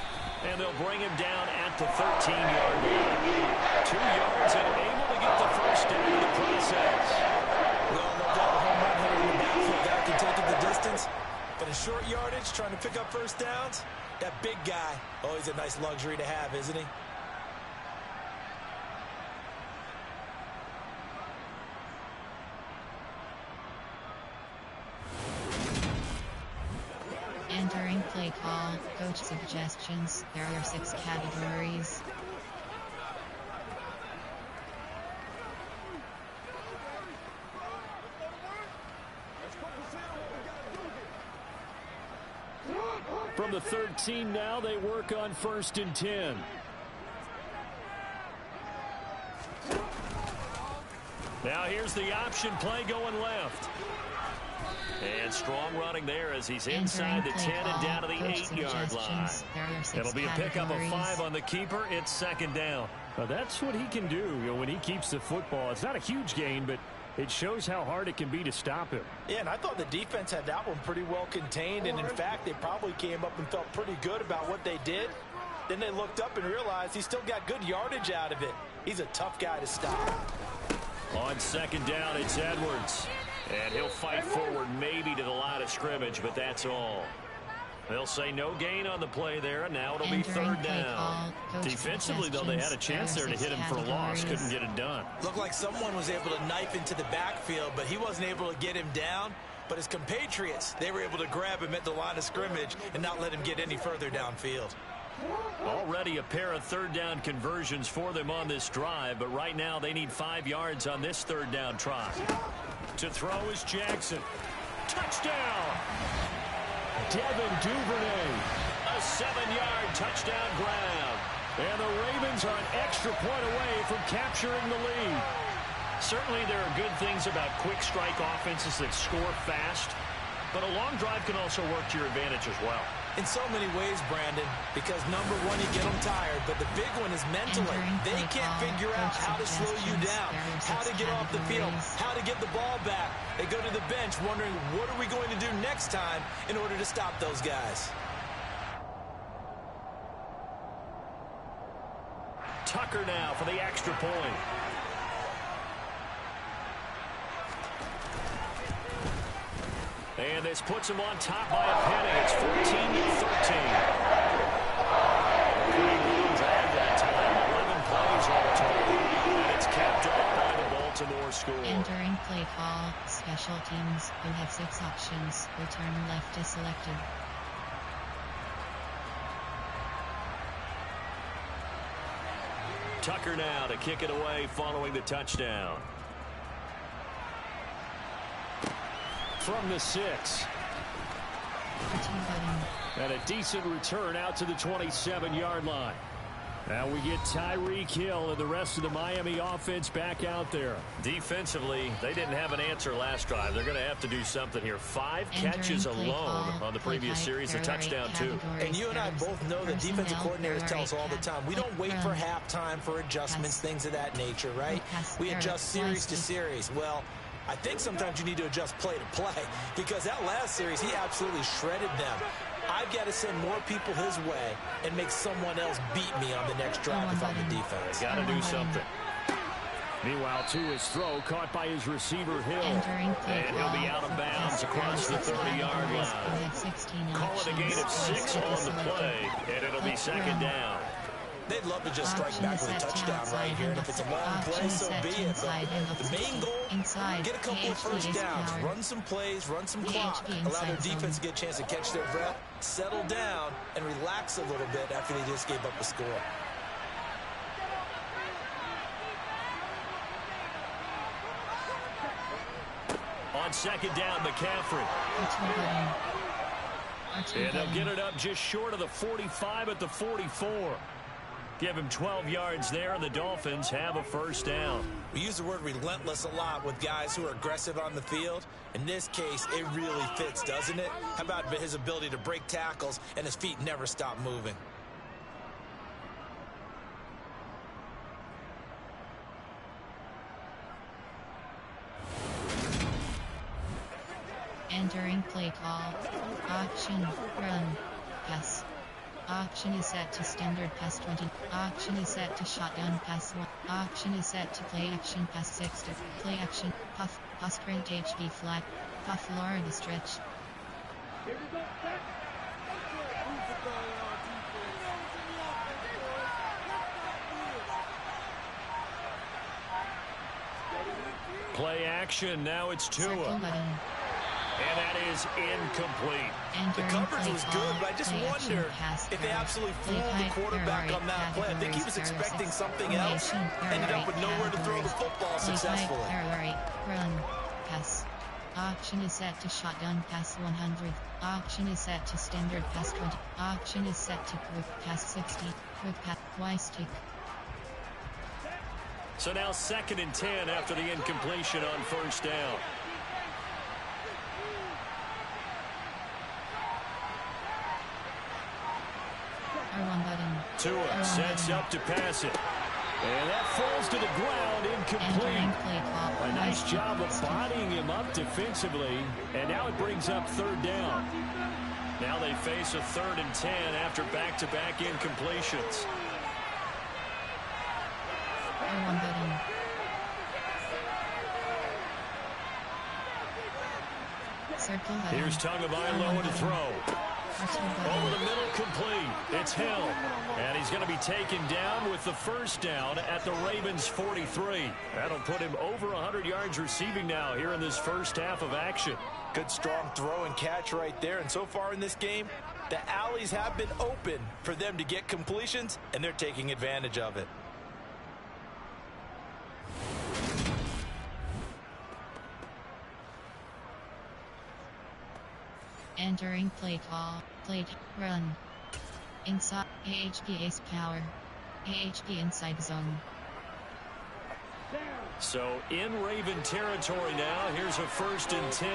And they'll bring him down at the 13-yard line. 2 yards and able to get the first down in the process. Well, no doubt a home run hitter in the backfield guy can take it the distance. But in short yardage, trying to pick up first downs, that big guy, oh, he's a nice luxury to have, isn't he? Entering play call, coach suggestions. There are 6 categories. From the 13 now, they work on 1st and 10. Now here's the option play going left. And strong running there as he's inside the 10 and down to the 8-yard line. It'll be a pickup of 5 on the keeper. It's second down. Well, that's what he can do, when he keeps the football. It's not a huge gain, but it shows how hard it can be to stop him. Yeah, and I thought the defense had that one pretty well contained. And, in fact, they probably came up and felt pretty good about what they did. Then they looked up and realized he still got good yardage out of it. He's a tough guy to stop. On second down, it's Edwards. And he'll fight forward maybe to the line of scrimmage, but that's all. They'll say no gain on the play there, and now it'll be 3rd down. Defensively, though, they had a chance there to hit him for a loss. Couldn't get it done. Looked like someone was able to knife into the backfield, but he wasn't able to get him down. But his compatriots, they were able to grab him at the line of scrimmage and not let him get any further downfield. Already a pair of 3rd down conversions for them on this drive, but right now they need 5 yards on this 3rd down try. To throw is Jackson. Touchdown! Devin Duvernay. A 7-yard touchdown grab. And the Ravens are an extra point away from capturing the lead. Certainly there are good things about quick strike offenses that score fast, but a long drive can also work to your advantage as well. In so many ways, Brandon, because number one, you get them tired, but the big one is mentally. They can't figure out how to slow you down, how to get off the field, how to get the ball back. They go to the bench wondering, what are we going to do next time in order to stop those guys? Tucker now for the extra point. And this puts him on top by a penny. It's 14-13. Drive that time. 11 plays all total. And it's capped off by the Baltimore score. Entering play call, special teams, who have 6 options. Return left is selected. Tucker now to kick it away following the touchdown. From the 6. And a decent return out to the 27-yard line. Now we get Tyreek Hill and the rest of the Miami offense back out there. Defensively, they didn't have an answer last drive. They're going to have to do something here. 5 catches alone on the previous series, a touchdown too. And you and I both know that defensive coordinators tell us all the time, we don't wait for halftime for adjustments, things of that nature, right? We adjust series to series. Well, I think sometimes you need to adjust play to play, because that last series, he absolutely shredded them. I've got to send more people his way and make someone else beat me on the next drive if I'm the defense. Got to do something. Meanwhile, to his throw, caught by his receiver, Hill. And he'll be out of bounds across the 30-yard line. Call it a gain of 6 on the play, and it'll be second down. They'd love to just strike back with a touchdown right here, and if it's a long play, so be it. But the main goal, get a couple of first downs, run some plays, run some clock, allow their defense to get a chance to catch their breath, settle down, and relax a little bit after they just gave up a score. On second down, McCaffrey. And they'll get it up just short of the 45 at the 44. Give him 12 yards there, and the Dolphins have a first down. We use the word relentless a lot with guys who are aggressive on the field. In this case, it really fits, doesn't it? How about his ability to break tackles and his feet never stop moving? Entering play call. Option, run, pass. Option is set to standard pass 20. Option is set to shotgun pass 1. Option is set to play action pass 60. Play action, puff, pass sprint HB flat, puff Florida stretch. Play action, now it's Tua. And that is incomplete. The coverage was good, but I just wonder if they absolutely fooled the quarterback on that play. I think he was expecting something else. Ended up with nowhere to throw the football successfully. Run, pass. Option is set to shotgun pass 100. Option is set to standard pass 20. Option is set to quick pass 60. Quick pass, Y-stick. So now 2nd and 10 after the incompletion on first down. Tua sets up to pass it. And that falls to the ground, incomplete. A nice job of bodying him up defensively. And now it brings up 3rd down. Now they face a 3rd and 10 after back-to-back incompletions. Here's Tagovailoa to throw. Over the middle, complete. It's Hill. And he's going to be taken down with the first down at the Ravens' 43. That'll put him over 100 yards receiving now here in this first half of action. Good strong throw and catch right there. And so far in this game, the alleys have been open for them to get completions, and they're taking advantage of it. Entering play call. Play run. Inside AHP ace power. AHP inside zone. So in Raven territory now. Here's a 1st and 10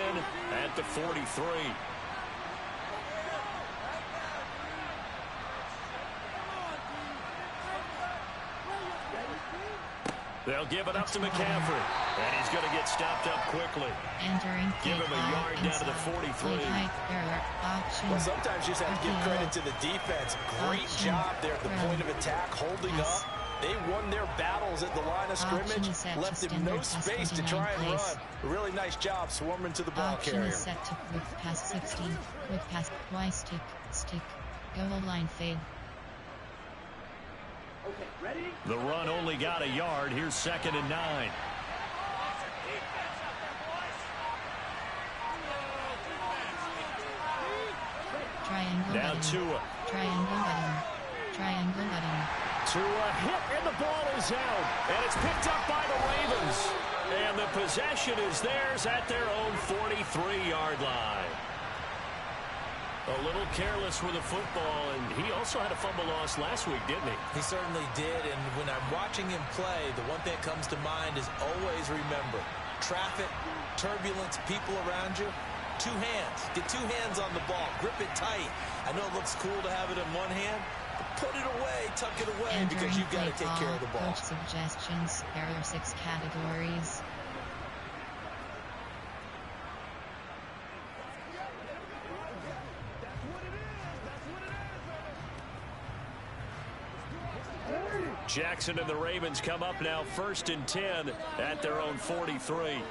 at the 43. They'll give it up to McCaffrey. And he's going to get stopped up quickly. Give him a yard down to the 43. Well, sometimes you just have to give credit to the defense. Great job there at the point of attack, holding up. They won their battles at the line of scrimmage, left him no space to try and run. A really nice job swarming to the ball carrier. Option is set to quick pass 60. Quick pass, Y-stick, stick, goal line fade. The run only got a yard. Here's 2nd and 9. Triangle now button. Tua. Triangle button. Triangle button. Tua hit, and the ball is out. And it's picked up by the Ravens. And the possession is theirs at their own 43-yard line. A little careless with the football, and he also had a fumble loss last week, didn't he? He certainly did, and when I'm watching him play, the one thing that comes to mind is always remember, traffic, turbulence, people around you, two hands. Get two hands on the ball. Grip it tight. I know it looks cool to have it in one hand, but put it away, tuck it away, because you've got to take care of the ball. Coach suggestions. There are 6 categories. Jackson and the Ravens come up now 1st and 10 at their own 43.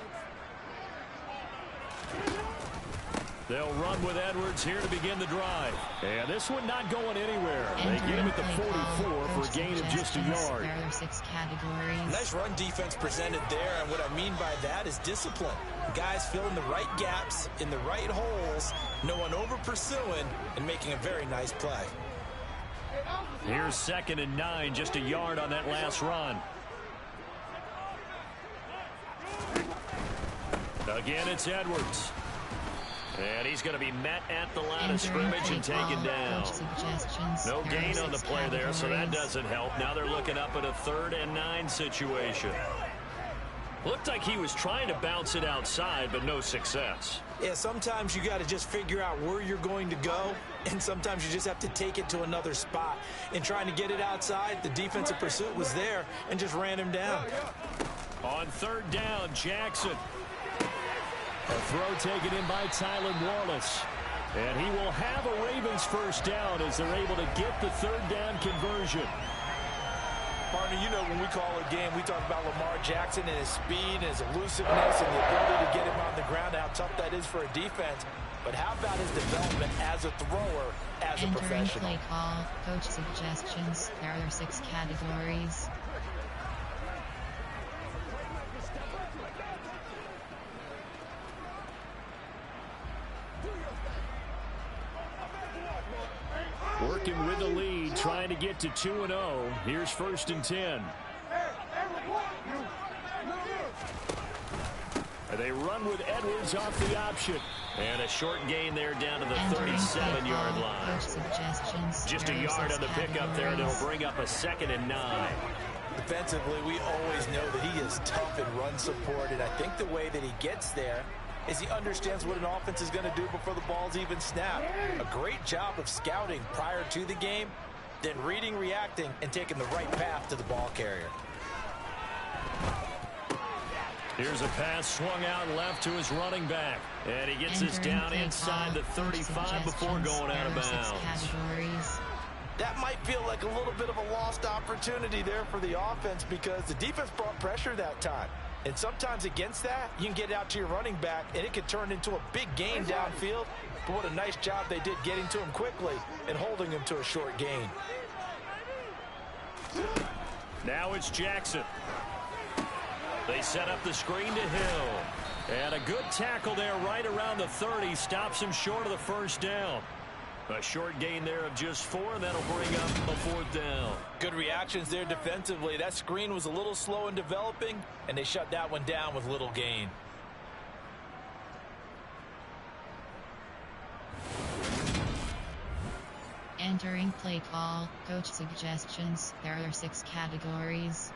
They'll run with Edwards here to begin the drive. And this one not going anywhere. They get him at the 44 for a gain of just a yard. There are 6 categories. Nice run defense presented there, and what I mean by that is discipline. Guys filling the right gaps in the right holes, no one over pursuing, and making a very nice play. Here's 2nd and 9, just a yard on that last run. Again, it's Edwards. And he's going to be met at the line of scrimmage and taken down. No gain on the play there, so that doesn't help. Now they're looking up at a 3rd and 9 situation. Looked like he was trying to bounce it outside, but no success. Yeah, sometimes you got to just figure out where you're going to go, and sometimes you just have to take it to another spot. In trying to get it outside, the defensive pursuit was there and just ran him down. On 3rd down, Jackson. A throw taken in by Tylan Wallace. And he will have a Ravens 1st down as they're able to get the 3rd down conversion. Partner, you know when we call a game, we talk about Lamar Jackson and his speed and his elusiveness and the ability to get him on the ground, how tough that is for a defense. But how about his development as a thrower, as a professional? Play call, coach suggestions. There are 6 categories. Working with the lead, trying to get to 2-0. Here's 1st and 10. They run with Edwards off the option. And a short gain there down to the 37-yard line. Just a yard on the pickup there, and it'll bring up a 2nd and 9. Defensively, we always know that he is tough in run support, and I think the way that he gets there is he understands what an offense is going to do before the ball's even snapped. A great job of scouting prior to the game, then reading, reacting, and taking the right path to the ball carrier. Here's a pass swung out left to his running back. And he gets this down inside the 35 before going out of bounds. That might feel like a little bit of a lost opportunity there for the offense because the defense brought pressure that time. And sometimes against that, you can get out to your running back, and it could turn into a big gain downfield. But what a nice job they did getting to him quickly and holding him to a short gain. Now it's Jackson. They set up the screen to Hill. And a good tackle there right around the 30. Stops him short of the 1st down. A short gain there of just 4, and that'll bring up a 4th down. Good reactions there defensively. That screen was a little slow in developing, and they shut that one down with little gain. Entering play call, coach suggestions. There are 6 categories.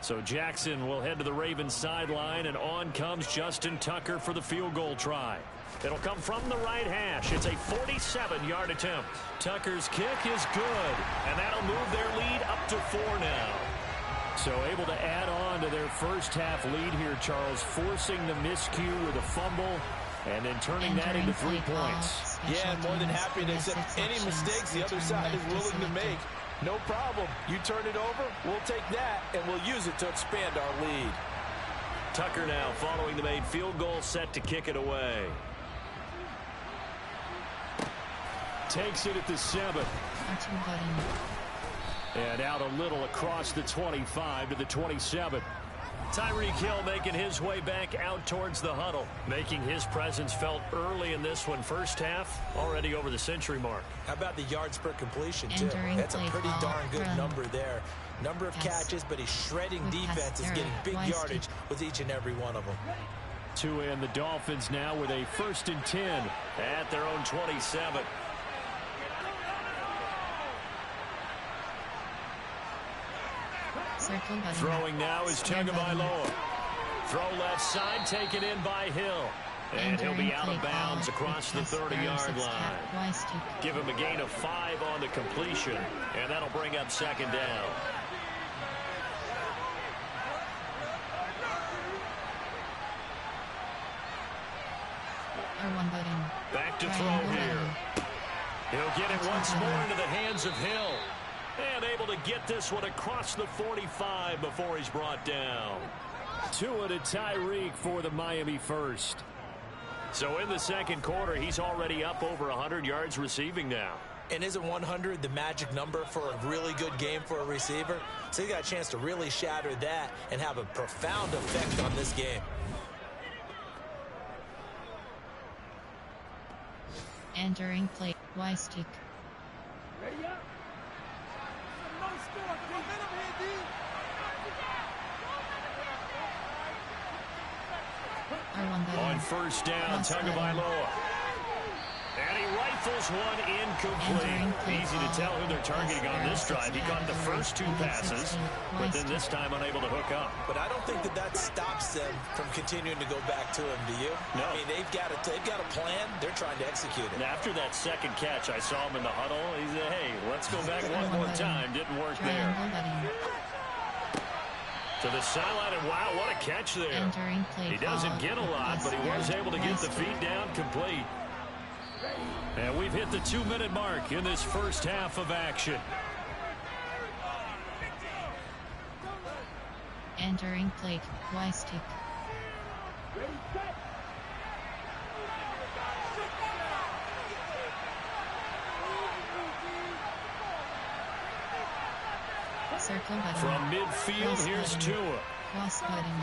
So Jackson will head to the Ravens sideline, and on comes Justin Tucker for the field goal try. It'll come from the right hash. It's a 47-yard attempt. Tucker's kick is good, and that'll move their lead up to 4 now. So able to add on to their 1st half lead here, Charles, forcing the miscue with a fumble and then turning that into 3 points. Yeah, and more than happy to accept any mistakes the other side is willing to make. No problem. You turn it over, we'll take that, and we'll use it to expand our lead. Tucker now following the made field goal, set to kick it away. Takes it at the 7. And out a little across the 25 to the 27. Tyreek Hill making his way back out towards the huddle, making his presence felt early in this one. First half, already over the century mark. How about the yards per completion, too? Entering That's a pretty play darn good run. number there. Number of Pass. catches, but he's shredding With defense, is pass getting big error. yardage with each and every one of them. Tua and the Dolphins now with a 1st and 10. At their own 27. Circle button. Throwing now is Square button. Tagovailoa. Throw left side, taken in by Hill. And he'll be out of bounds across the 30-yard line. Give him a gain of 5 on the completion, and that'll bring up 2nd down. R1 button. Back to throw Triangle here. button. He'll get it once more into the hands of Hill. And able to get this one across the 45 before he's brought down. Tua to Tyreek for the Miami first. So in the second quarter, he's already up over 100 yards receiving now. And isn't 100 the magic number for a really good game for a receiver? So he got a chance to really shatter that and have a profound effect on this game. Entering play. Y stick. Ready up. No score. Momentum here, D. R1 button. On first down, Cross button. Tagovailoa. And he rifles one incomplete. Easy to tell who they're targeting on this drive. He caught the first 2 passes, but then this time unable to hook up. But I don't think that stops them from continuing to go back to him, do you? No. I mean, they've got a plan. They're trying to execute it. And after that second catch, I saw him in the huddle. He said, hey, let's go back one more time. Didn't work there. Triangle button. To the sideline, and wow, what a catch there. Entering play. He doesn't get a lot, but he was able to get the feet. feet down complete. And we've hit the 2-minute mark in this first half of action. Entering plate. Y stick. Ready, set. Circle button. From midfield, Cross here's button. Tua. Cross button.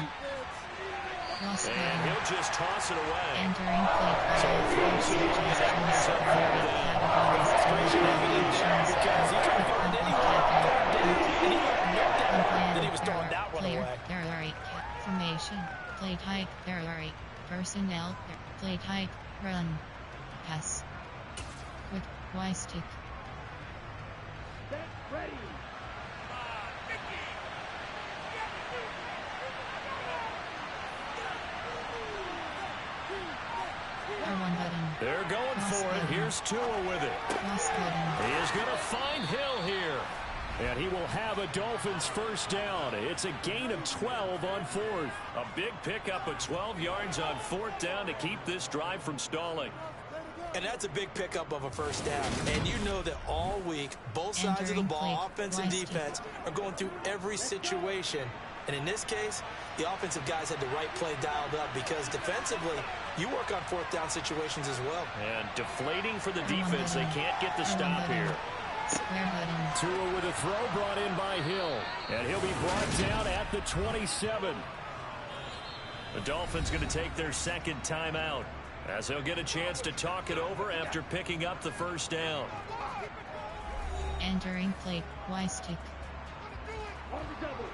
Cross And button. he'll just toss it away. Entering plate. So Five suggestions suggestions. up there. Because he could have gone anywhere. And he had no doubt that he was throwing that one Player, away. there are 8. Formation. Play type. There are 8. Personnel. Play type. Run. Pass. Quick. Y stick. Set. Ready. R1 button. They're going for it. Here's Tua with it. Cross button. He is going to find Hill here. And he will have a Dolphins first down. It's a gain of 12 on 4th. A big pickup of 12 yards on 4th down to keep this drive from stalling. And that's a big pickup of a first down. And you know that all week, both sides of the Entering ball, play. offense and Y stick. defense, are going through every situation. And in this case, the offensive guys had the right play dialed up because defensively, you work on 4th down situations as well. And deflating for the defense. They can't get the stop here. Square button. Tua with a throw brought in by Hill. And he'll be brought down at the 27. The Dolphins going to take their second timeout as they'll get a chance to talk it over after picking up the first down. Entering plate. Y stick. On the double.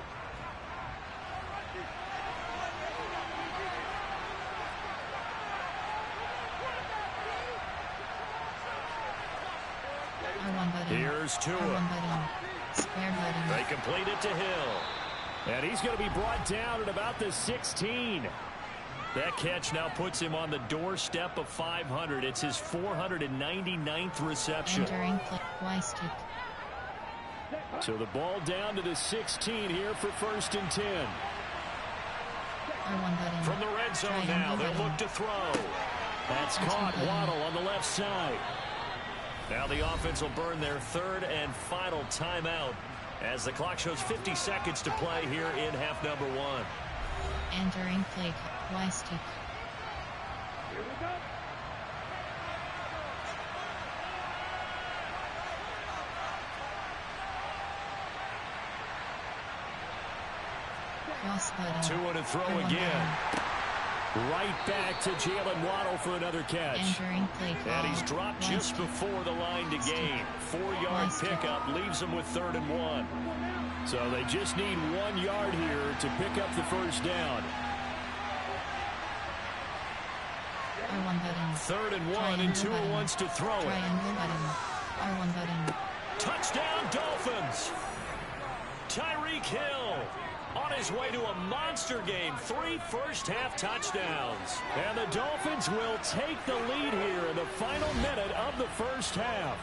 R1 button. Here's Tua. R1 button. Square button. They complete it to Hill. And he's going to be brought down at about the 16. That catch now puts him on the doorstep of 500. It's his 499th reception. Entering play. Y stick. So the ball down to the 16 here for 1st and 10. R1 button. From the red zone Triangle now, they'll button. look to throw. That's caught. Waddle on the left side. Now the offense will burn their third and final timeout as the clock shows 50 seconds to play here in half number 1. Entering play. Y stick. Here we go. Cross Cross button. 2 to throw again. Right back to Jalen Waddle for another catch. Entering play call. And he's dropped just before the line to gain. 4-yard pickup leaves them with 3rd and 1. So they just need 1 yard here to pick up the first down. R1 button. 3rd and 1 and 2 wants to throw it. Triangle button. R1 button. Touchdown Dolphins. Tyreek Hill on his way to a monster game. 3 first-half touchdowns. And the Dolphins will take the lead here in the final minute of the first half.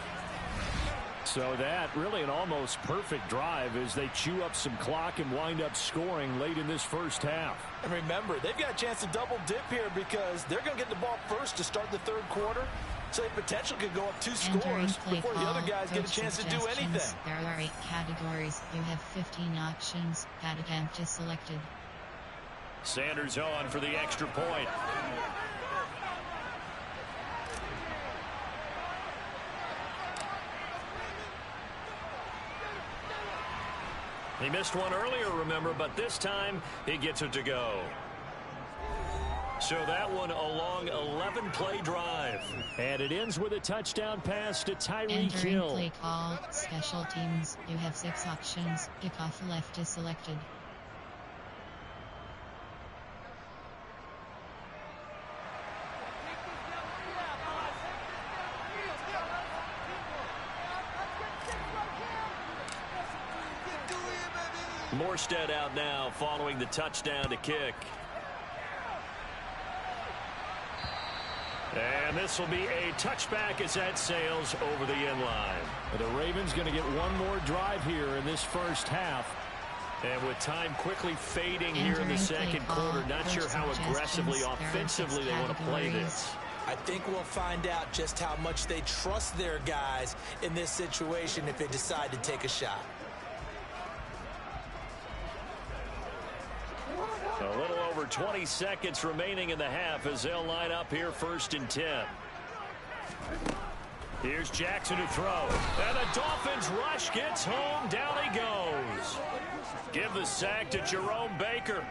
So that really an almost perfect drive as they chew up some clock and wind up scoring late in this first half. And remember, they've got a chance to double dip here because they're going to get the ball first to start the 3rd quarter. So they potentially could go up 2 scores before the other guys get a chance to do anything. There are 8 categories. You have 15 options. That attempt is selected. Sanders on for the extra point. He missed one earlier, remember, but this time he gets it to go. So that one a long 11-play drive. And it ends with a touchdown pass to Tyreek Hill. Entering play call, special teams. You have 6 options. Kickoff left is selected. Morstead out now following the touchdown to kick. And this will be a touchback as that sails over the end line. The Ravens going to get one more drive here in this first half. And with time quickly fading here in the second quarter, not sure how aggressively, offensively they want to play this. I think we'll find out just how much they trust their guys in this situation if they decide to take a shot. A little over 20 seconds remaining in the half as they'll line up here 1st and 10. Here's Jackson to throw. And the Dolphins rush gets home. Down he goes. Give the sack to Jerome Baker.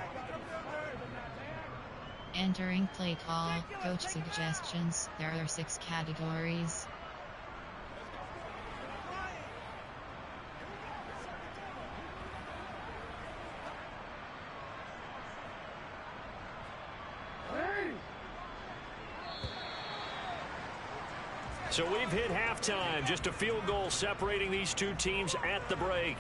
Entering play call, coach suggestions. There are 6 categories. So we've hit halftime. Just a field goal separating these two teams at the break.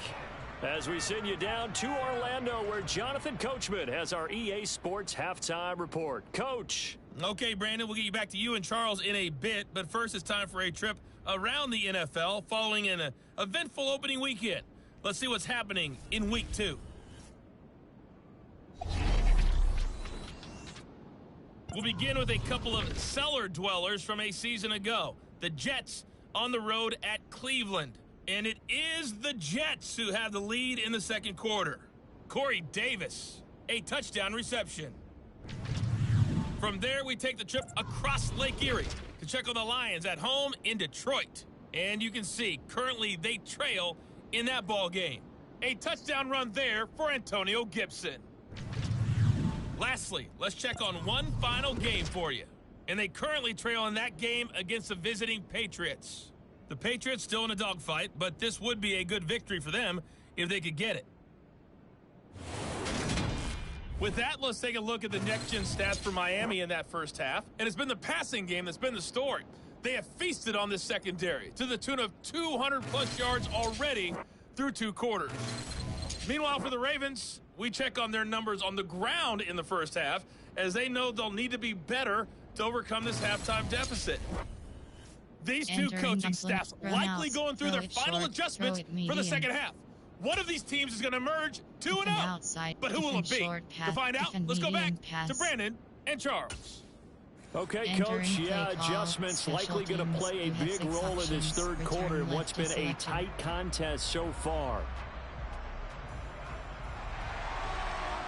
As we send you down to Orlando, where Jonathan Coachman has our EA Sports Halftime Report. Coach. Okay, Brandon, we'll get you back to you and Charles in a bit. But first, it's time for a trip around the NFL following an eventful opening weekend. Let's see what's happening in Week 2. We'll begin with a couple of cellar dwellers from a season ago. The Jets on the road at Cleveland. And it is the Jets who have the lead in the second quarter. Corey Davis, a touchdown reception. From there, we take the trip across Lake Erie to check on the Lions at home in Detroit. And you can see, currently they trail in that ball game. A touchdown run there for Antonio Gibson. Lastly, let's check on one final game for you. And they currently trail in that game against the visiting Patriots. The Patriots still in a dogfight, but this would be a good victory for them if they could get it. With that, let's take a look at the next-gen stats for Miami in that first half. And it's been the passing game that's been the story. They have feasted on this secondary to the tune of 200-plus yards already through 2 quarters. Meanwhile, for the Ravens, we check on their numbers on the ground in the first half, as they know they'll need to be better to overcome this halftime deficit. These two coaching staffs likely going through their final adjustments for the second half. One of these teams is going to emerge 2-0. But who will it be? To find out, let's go back to Brandon and Charles. Okay, Coach, adjustments likely going to play a big role in this third quarter in what's been a tight contest so far.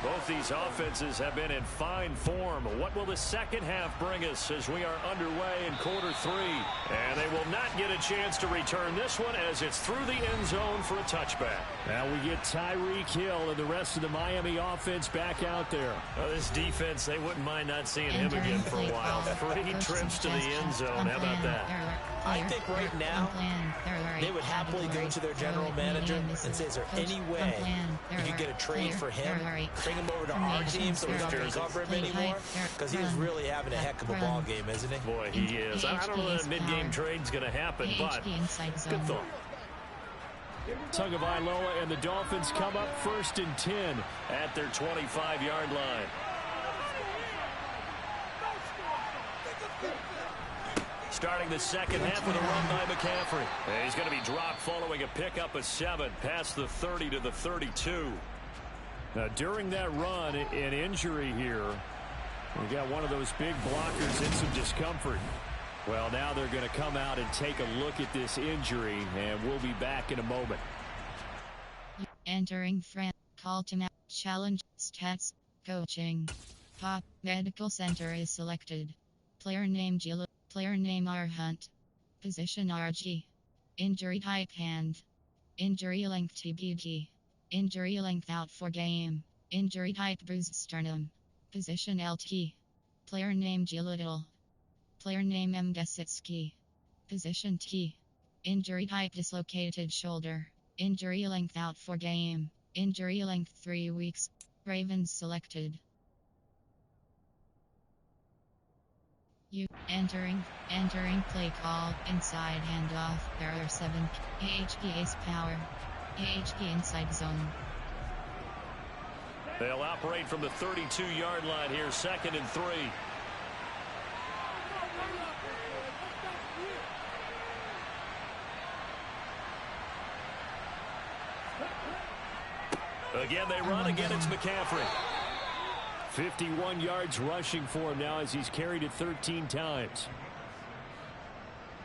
Both these offenses have been in fine form. What will the second half bring us as we are underway in quarter 3? And they will not get a chance to return this one as it's through the end zone for a touchback. Now we get Tyreek Hill and the rest of the Miami offense back out there. Well, this defense, they wouldn't mind not seeing him again for a while. 3 trips to the end zone. How about that? I think right now they would happily go to their general manager and say, is there any way you could get a trade for him, bring him over to our team so we don't have to cover him anymore? Because he is really having a heck of a ball game, isn't he? Boy, he is. I don't know that mid-game trade's going to happen, but good thought. Tagovailoa and the Dolphins come up 1st and 10 at their 25-yard line. Starting the second half with a run by McCaffrey. And he's going to be dropped following a pickup of 7 past the 30 to the 32. Now, during that run, an injury here. We got one of those big blockers in some discomfort. Well, now they're going to come out and take a look at this injury, and we'll be back in a moment. Entering France. Call to match. Challenge. Stats. Coaching. Pop. Medical Center is selected. Player name Gila. Player name R. Hunt. Position RG. Injury type hand. Injury length TBD. Injury length out for game. Injury type bruised sternum. Position LT. Player name G. Little. Player name M. Gesitsky. Position T. Injury type dislocated shoulder. Injury length out for game. Injury length 3 weeks. Ravens selected. You entering play call inside handoff. There are 7 AHP ace power. AHP inside zone. They'll operate from the 32-yard line here, 2nd and 3. Again, they run. Again, it's McCaffrey. 51 yards rushing for him now as he's carried it 13 times.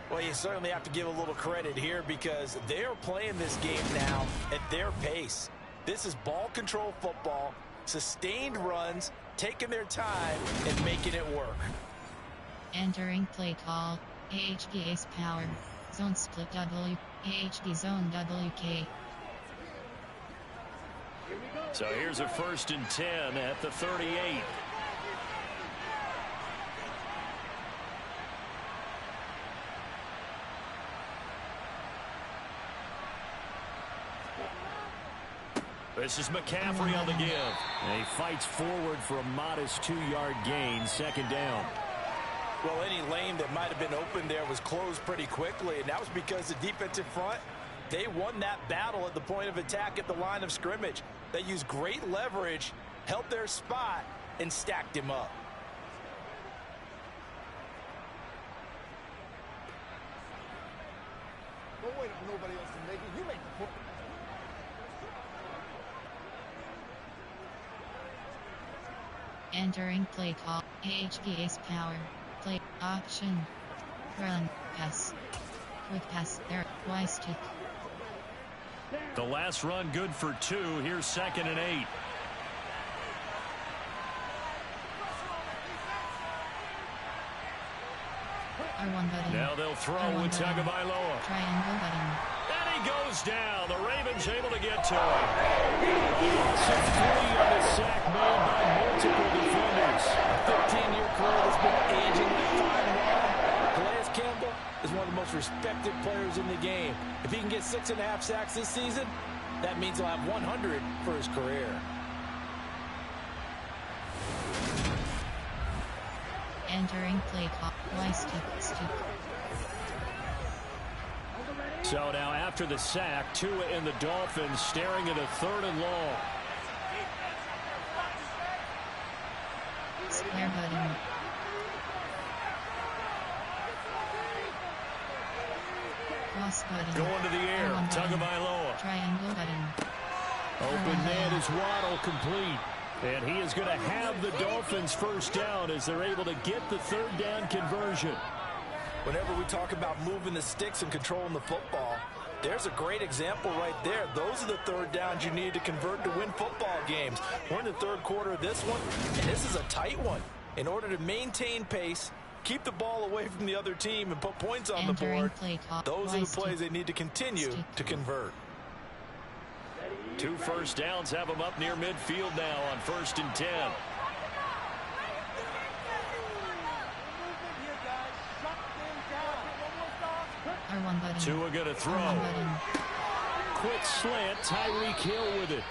Well, you certainly have to give a little credit here because they are playing this game now at their pace. This is ball control football, sustained runs, taking their time and making it work. Entering play call. AHP ace power. Zone split W. AHP zone WK. So here's a 1st and 10 at the 38. This is McCaffrey on the give. And he fights forward for a modest 2-yard gain, 2nd down. Well, any lane that might have been open there was closed pretty quickly, and that was because the defensive front, they won that battle at the point of attack at the line of scrimmage. They used great leverage, held their spot, and stacked him up. Don't wait on nobody else to make it. You make the point. Entering play call. AHP ace power. Play option. Run. Pass. Quick pass. There. Y stick. The last run good for 2. Here's 2nd and 8. R1 button. Now they'll throw R1 with button. Tagovailoa. Triangle button. And he goes down. The Ravens able to get to him. So 3 on the sack made by multiple defenders. A 15-year career that's been aging like fine wine. Calais Campbell is one of the most respected players in the game. If he can get 6.5 sacks this season, that means he'll have 100 for his career. Entering play call. Y stick. So now after the sack, Tua and the Dolphins staring at a 3rd and long. Square button. Cross button. Going to the air. R1 button. Tagovailoa. Triangle button. Open man is Waddle complete. And he is going to have the Dolphins 1st down as they're able to get the 3rd down conversion. Whenever we talk about moving the sticks and controlling the football, There's a great example right there. Those are the third downs you need to convert to win football games. We're in the third quarter of this one, and this is a tight one. In order to maintain pace, keep the ball away from the other team, and put points on the board, those are the plays they need to continue to convert. 2 first downs have them up near midfield now on 1st and 10. Tua going to throw. Quick slant, Tyreek Hill with it.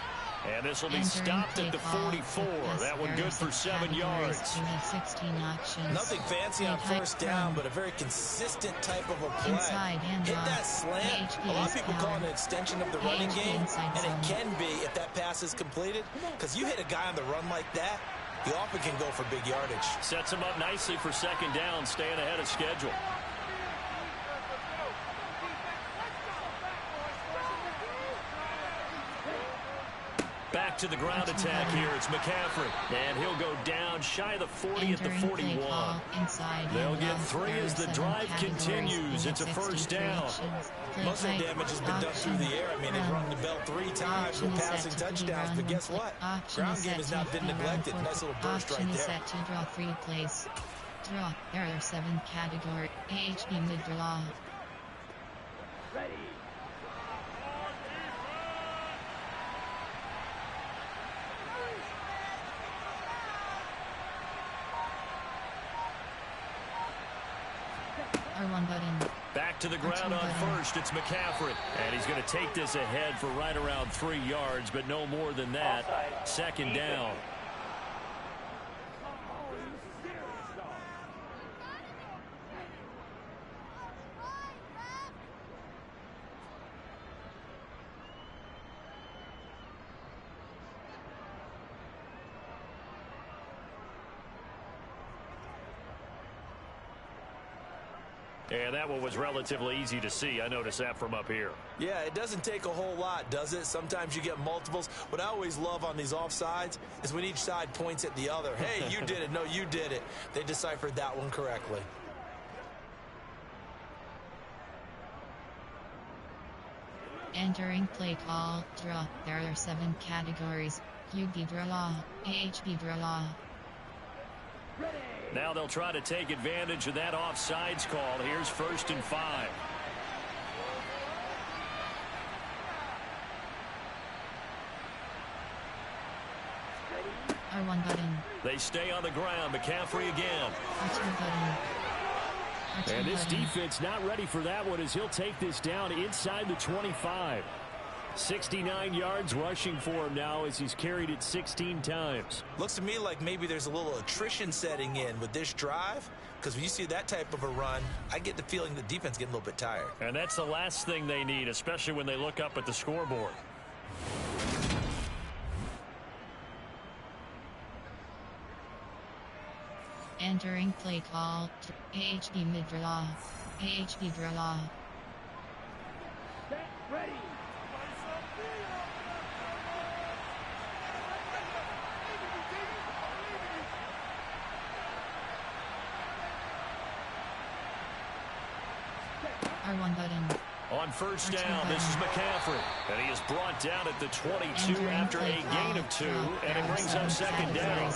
And this will be stopped at the 44. That one good for 7 yards. 16 actions. Nothing fancy on first down, but a very consistent type of a play. Hit that slant. A lot of people call it an extension of the running game, and it can be if that pass is completed, because you hit a guy on the run like that, he often can go for big yardage. Sets him up nicely for 2nd down, staying ahead of schedule. Back to the ground attack here. It's McCaffrey. And he'll go down shy of the 40 at the 41. They'll get 3 as the drive continues. It's a first down. Most of the damage has been done through the air. I mean, they've rung the bell 3 times with passing touchdowns. But guess what? Ground game has not been neglected. Nice little burst right there. Set to draw 3 plays. Draw. There are 7 category. AHB mid-draw. Ready. R1 button. Back to the ground on first. It's McCaffrey. And he's going to take this ahead for right around 3 yards, but no more than that. 2nd down. And that one was relatively easy to see. I noticed that from up here. Yeah, it doesn't take a whole lot, does it? Sometimes you get multiples. What I always love on these offsides is when each side points at the other. Hey, you did it. No, you did it. They deciphered that one correctly. Entering play call. Draw. There are 7 categories. QB draw. AHB draw. Now they'll try to take advantage of that offsides call. Here's 1st and 5. R1 button. They stay on the ground. McCaffrey again. R2 button. R2 and this button. defense not ready for that one as he'll take this down inside the 25. 69 yards rushing for him now as he's carried it 16 times. Looks to me like maybe there's a little attrition setting in with this drive, because when you see that type of a run, I get the feeling the defense getting a little bit tired. And that's the last thing they need, especially when they look up at the scoreboard. Entering play call. AHB mid-draw. AHB draw. Set. Ready. R1 button. On first down, this is McCaffrey. And he is brought down at the 22 after a gain of 2. And it brings up 2nd down.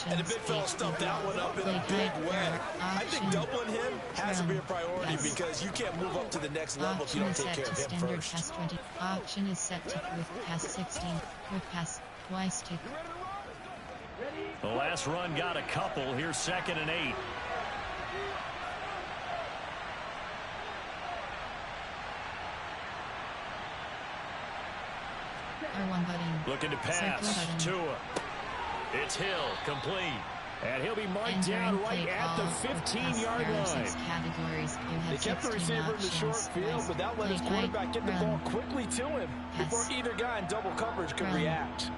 And the big fella stuffed that one up in a big way. I think doubling him has to be a priority because you can't move up to the next level if you don't take care of him first. Option is set to quick pass 16. Quick pass. Twice tick. The last run got a couple. Here's 2nd and 8. R1 button. Looking to pass. Tua. It's Hill. Complete. And he'll be marked down right at the 15-yard line. They kept the receiver in the short field, but that let his quarterback get the ball quickly to him before either guy in double coverage could react.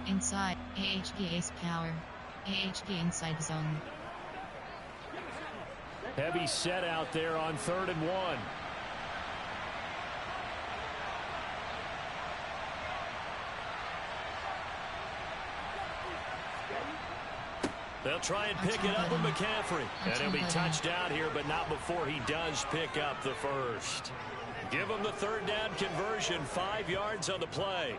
Inside. AHB ace power. AHB inside zone. Heavy set out there on 3rd and 1. They'll try and pick it up with McCaffrey. And he'll be touched out here, but not before he does pick up the first. Give him the third down conversion, 5 yards on the play.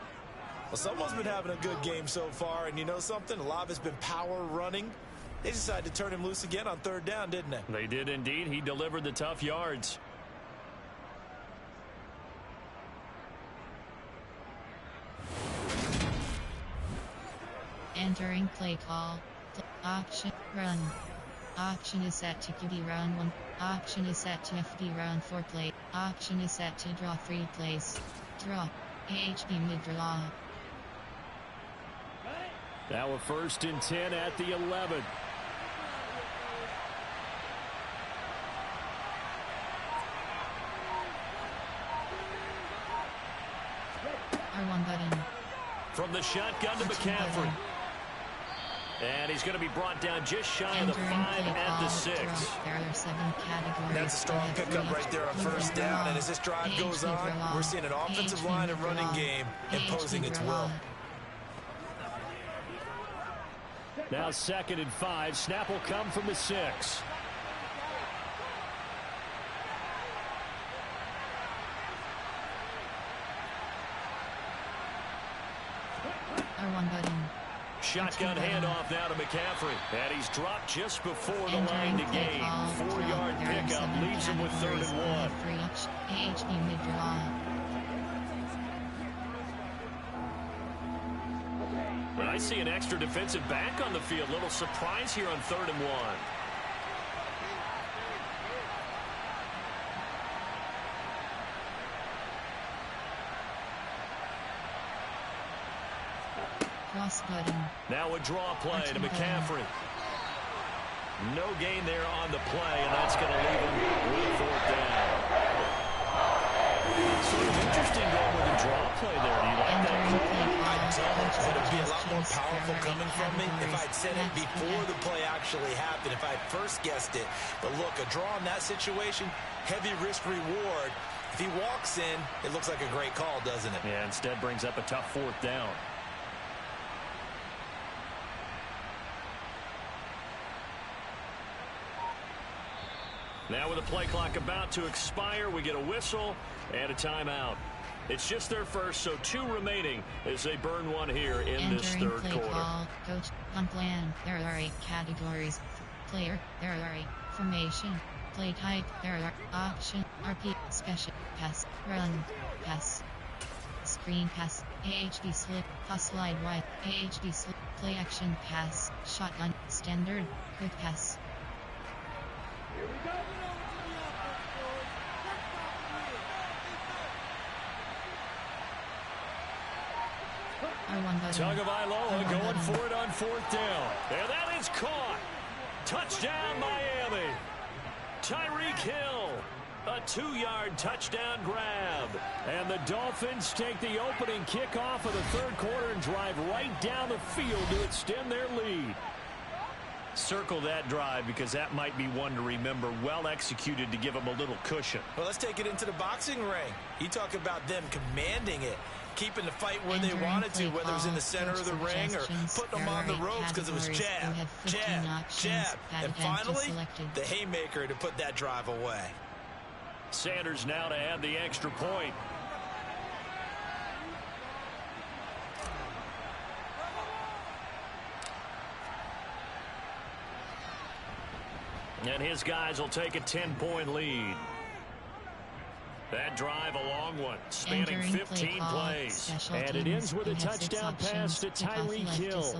Well, someone's been having a good game so far, and you know something? A lot of it's been power running. They decided to turn him loose again on third down, didn't they? They did indeed. He delivered the tough yards. Entering play call. Option run. Option is set to QB round 1. Option is set to FB round 4 play. Option is set to draw 3 plays. Draw. AHB mid-draw. Now a 1st and 10 at the 11. R1 button. From the shotgun to McCaffrey. And he's going to be brought down just shy of the 5 at the 6. There are 7 categories. That's a strong pickup right there on first down. And as this drive goes on, we're seeing an offensive line and running game imposing its will. Now 2nd and 5. Snap will come from the 6. R1 button. Shotgun handoff now to McCaffrey. And he's dropped just before the line to gain. 4-yard pickup leaves him with 3rd and 1. AHB mid-draw. But I see an extra defensive back on the field. Little surprise here on 3rd and 1. Cross button. Now a draw play to McCaffrey. No gain there on the play, and that's going to leave him with 4th down. Sort of interesting going with a draw play there. Do you like that? I don't, but it'd be a lot more powerful coming from me if I'd said it before the play actually happened, if I first guessed it. But look, a draw in that situation, heavy risk reward. If he walks in, it looks like a great call, doesn't it? Yeah, instead brings up a tough 4th down. Now with the play clock about to expire, we get a whistle and a timeout. It's just their first, so 2 remaining as they burn 1 here in this 3rd play quarter. Call. Coach, on plan. There are 8 categories. Player, there are 8. Formation, play type, there are option, RP, special, pass, run, pass, screen pass, AHB slip, pass slide wide, AHB slip, play action pass, shotgun, standard, quick pass. Tagovailoa going for it on 4th down. And that is caught. Touchdown, Miami. Tyreek Hill. A 2-yard touchdown grab. And the Dolphins take the opening kickoff of the 3rd quarter and drive right down the field to extend their lead. Circle that drive because that might be one to remember. Well executed to give them a little cushion. Well, let's take it into the boxing ring. You talk about them commanding it, keeping the fight where they wanted to, whether it was in the center of the ring or putting them on the ropes because it was jab, jab, jab. And finally, the haymaker to put that drive away. Sanders now to add the extra point. And his guys will take a 10-point lead. That drive a long one, spanning 15 plays. And it ends with a touchdown pass to Tyreek Hill.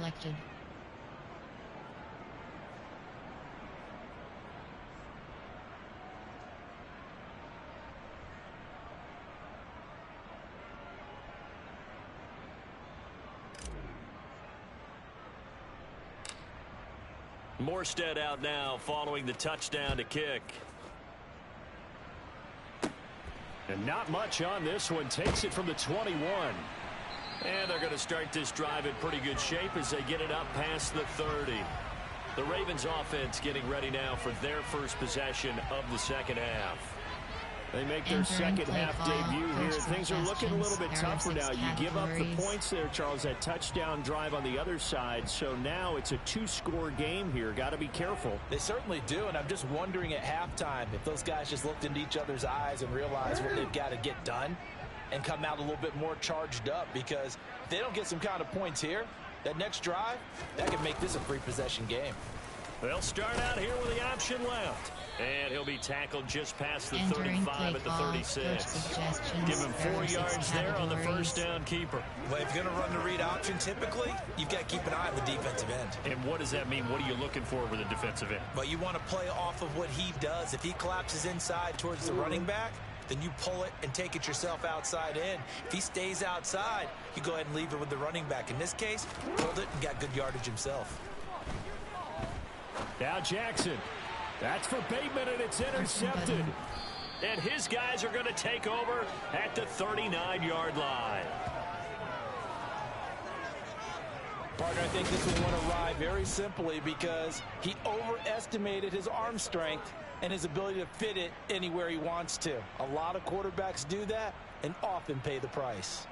Morstead out now following the touchdown to kick. And not much on this one. Takes it from the 21. And they're going to start this drive in pretty good shape as they get it up past the 30. The Ravens offense getting ready now for their first possession of the 2nd half. They make their second half debut here. Things are looking a little bit tougher now. You give up the points there, Charles, that touchdown drive on the other side. So now it's a 2-score game here. Got to be careful. They certainly do, and I'm just wondering at halftime if those guys just looked into each other's eyes and realized what they've got to get done and come out a little bit more charged up, because if they don't get some kind of points here, that next drive, that could make this a free possession game. They'll start out here with the option left. And he'll be tackled just past the 35 at the 36. Give him 4 yards there on the first down keeper. Well, if you're going to run the read option, typically, you've got to keep an eye on the defensive end. And what does that mean? What are you looking for with a defensive end? Well, you want to play off of what he does. If he collapses inside towards the running back, then you pull it and take it yourself outside in. If he stays outside, you go ahead and leave it with the running back. In this case, pulled it and got good yardage himself. Now Jackson. That's for Bateman, and it's intercepted. And his guys are going to take over at the 39-yard line. Partner, I think this will want to ride very simply because he overestimated his arm strength and his ability to fit it anywhere he wants to. A lot of quarterbacks do that and often pay the price.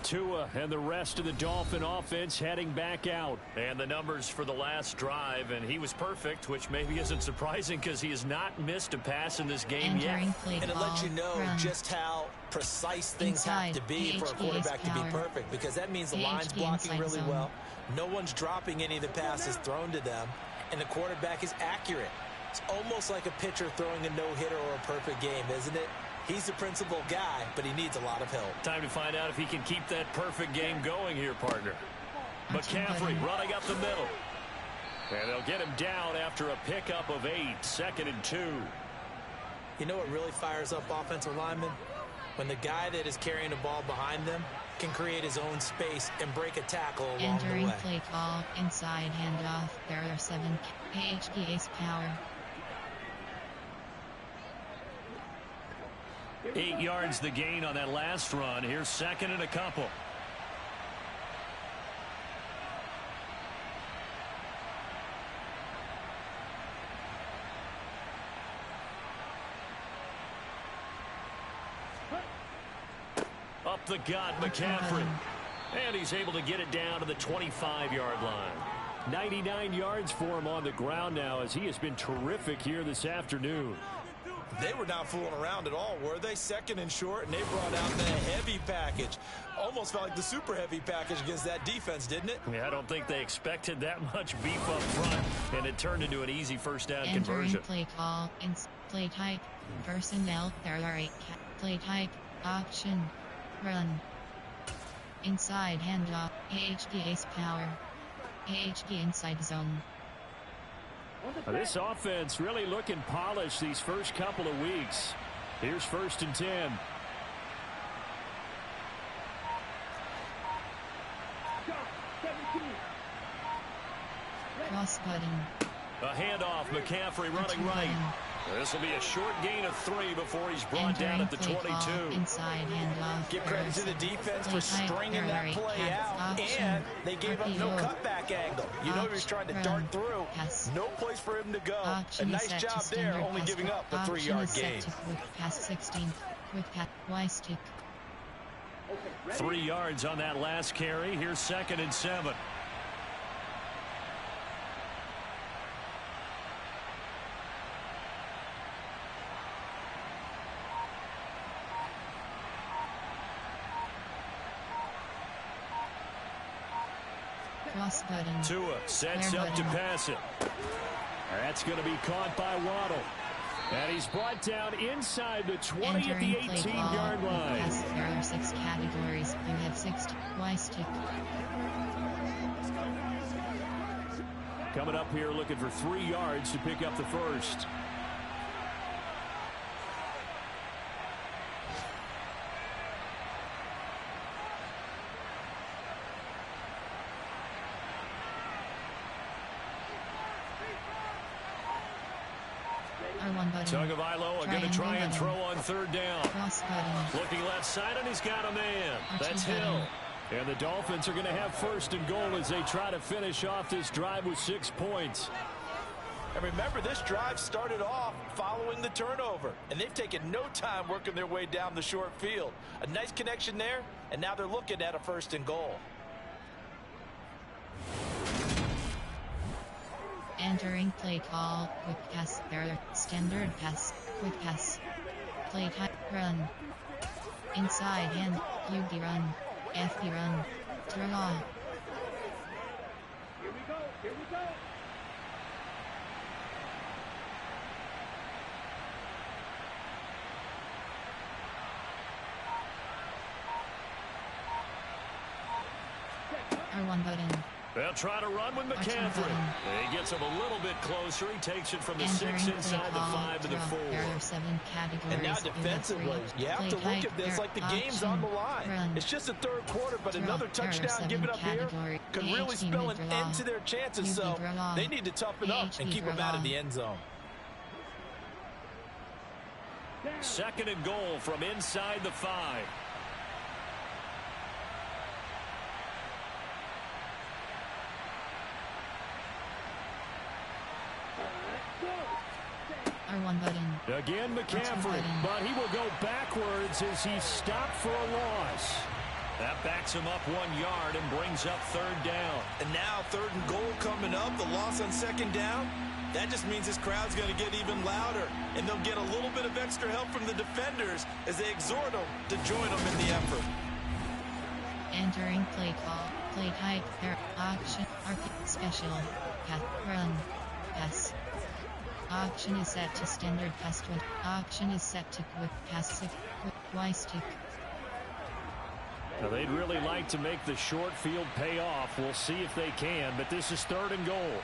Tua and the rest of the Dolphin offense heading back out. And the numbers for the last drive, and he was perfect, which maybe isn't surprising because he has not missed a pass in this game yet. And it lets you know just how precise things have to be for a quarterback to be perfect, because that means the line's blocking really well. No one's dropping any of the passes thrown to them, and the quarterback is accurate. It's almost like a pitcher throwing a no-hitter or a perfect game, isn't it? He's the principal guy, but he needs a lot of help. Time to find out if he can keep that perfect game going here, partner. McCaffrey running up the middle. And they'll get him down after a pickup of 8, 2nd and 2. You know what really fires up offensive linemen? When the guy that is carrying the ball behind them can create his own space and break a tackle along the way. Entering play call, inside handoff. There are 7 HPA's power. 8 yards the gain on that last run. Here's 2nd and a couple. Up the gut, McCaffrey. And he's able to get it down to the 25-yard line. 99 yards for him on the ground now, as he has been terrific here this afternoon. They were not fooling around at all, were they? 2nd and short, and they brought out the heavy package. Almost felt like the super heavy package against that defense, didn't it? Yeah, I don't think they expected that much beef up front, and it turned into an easy first down conversion. Play call, play type, personnel, there are 8 play type, option, run, inside handoff, AHDA's power, AHD inside zone. This offense really looking polished these first couple of weeks. Here's 1st and 10. Cross button. A handoff, McCaffrey running right. This will be a short gain of 3 before he's brought down at the 22. Inside handoff. Give credit to the defense for stringing that play out, and they gave up no cutback angle. You know he was trying to dart through. No place for him to go. A nice job there, only giving up a 3-yard gain. Pass 16. Quick pass. Y-stick. 3 yards on that last carry. Here's 2nd and 7. Cross button. Tua sets up to pass it. That's going to be caught by Waddle. And he's brought down inside the 20 at the 18-yard line. There are 6 categories. You have 6 Y-stick. Coming up here looking for 3 yards to pick up the first. Tagovailoa going to try and throw on 3rd down. Cross button. Looking left side, and he's got a man. That's Hill. And the Dolphins are going to have 1st and goal as they try to finish off this drive with 6 points. And remember, this drive started off following the turnover, and they've taken no time working their way down the short field. A nice connection there, and now they're looking at a 1st and goal. Entering play call, quick pass, error, standard pass, quick pass. Play type, run. Inside hand, QB run, FB run, draw. Here we go, here we go. R1 button. They'll try to run with McCaffrey. He gets him a little bit closer. He takes it from the 6 inside the 5 to the 4. There are 7 categories. And now defensively, you have to look at this like the game's on the line. It's just the 3rd quarter, but another touchdown given up here could really spell an end to their chances. So they need to toughen up and keep them out of the end zone. 2nd and goal from inside the 5. R1 button. Again, McCaffrey, but he will go backwards as he's stopped for a loss. That backs him up 1 yard and brings up 3rd down. And now 3rd and goal coming up, the loss on 2nd down. That just means this crowd's going to get even louder, and they'll get a little bit of extra help from the defenders as they exhort them to join them in the effort. Entering play call, play type, error, option, RP, special, pass, run, pass. Option is set to standard pass. Option is set to quick pass. Quick Y stick. Now they'd really like to make the short field pay off. We'll see if they can, but this is 3rd and goal.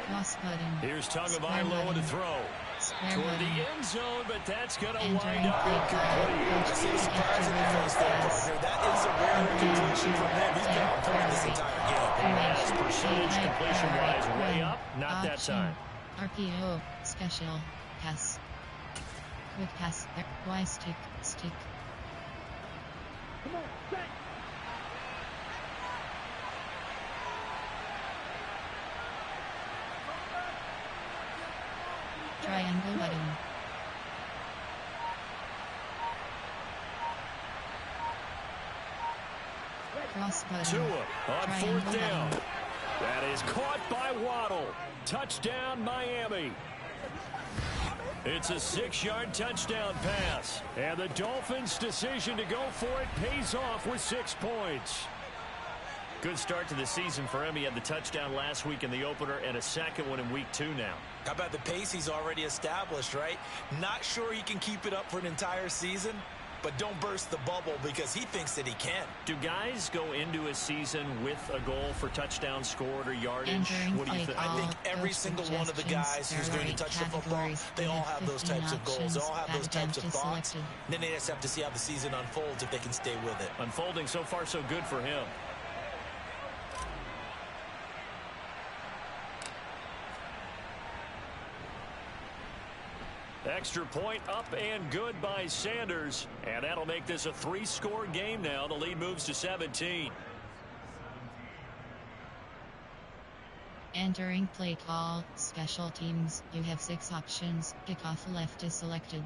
Cross button. Here's Tagovailoa to throw. Toward the end zone, but that's going to wind up incomplete. I see the surprise in the defense there, partner. That is a rare completion from him. He's been on point this entire game. His percentage completion-wise way up. Not that time. RPO, special, pass. Quick pass, Y stick, stick. Come on, set. Triangle button. Cross button. Tua on Triangle 4th down. button. That is caught by Waddle. Touchdown, Miami. It's a 6-yard touchdown pass. And the Dolphins' decision to go for it pays off with 6 points. Good start to the season for him. He had the touchdown last week in the opener and a 2nd one in week 2 now. How about the pace he's already established, right? Not sure he can keep it up for an entire season, but don't burst the bubble because he thinks that he can. Do guys go into a season with a goal for touchdown scored or yardage? What do you think? I think every single one of the guys who's going to touch the football, they all have those types of goals. They all have those types of thoughts. Then they just have to see how the season unfolds if they can stay with it. Unfolding so far so good for him. Extra point up and good by Sanders. And that'll make this a 3-score game now. The lead moves to 17. Entering play call, special teams. You have 6 options. Kickoff left is selected.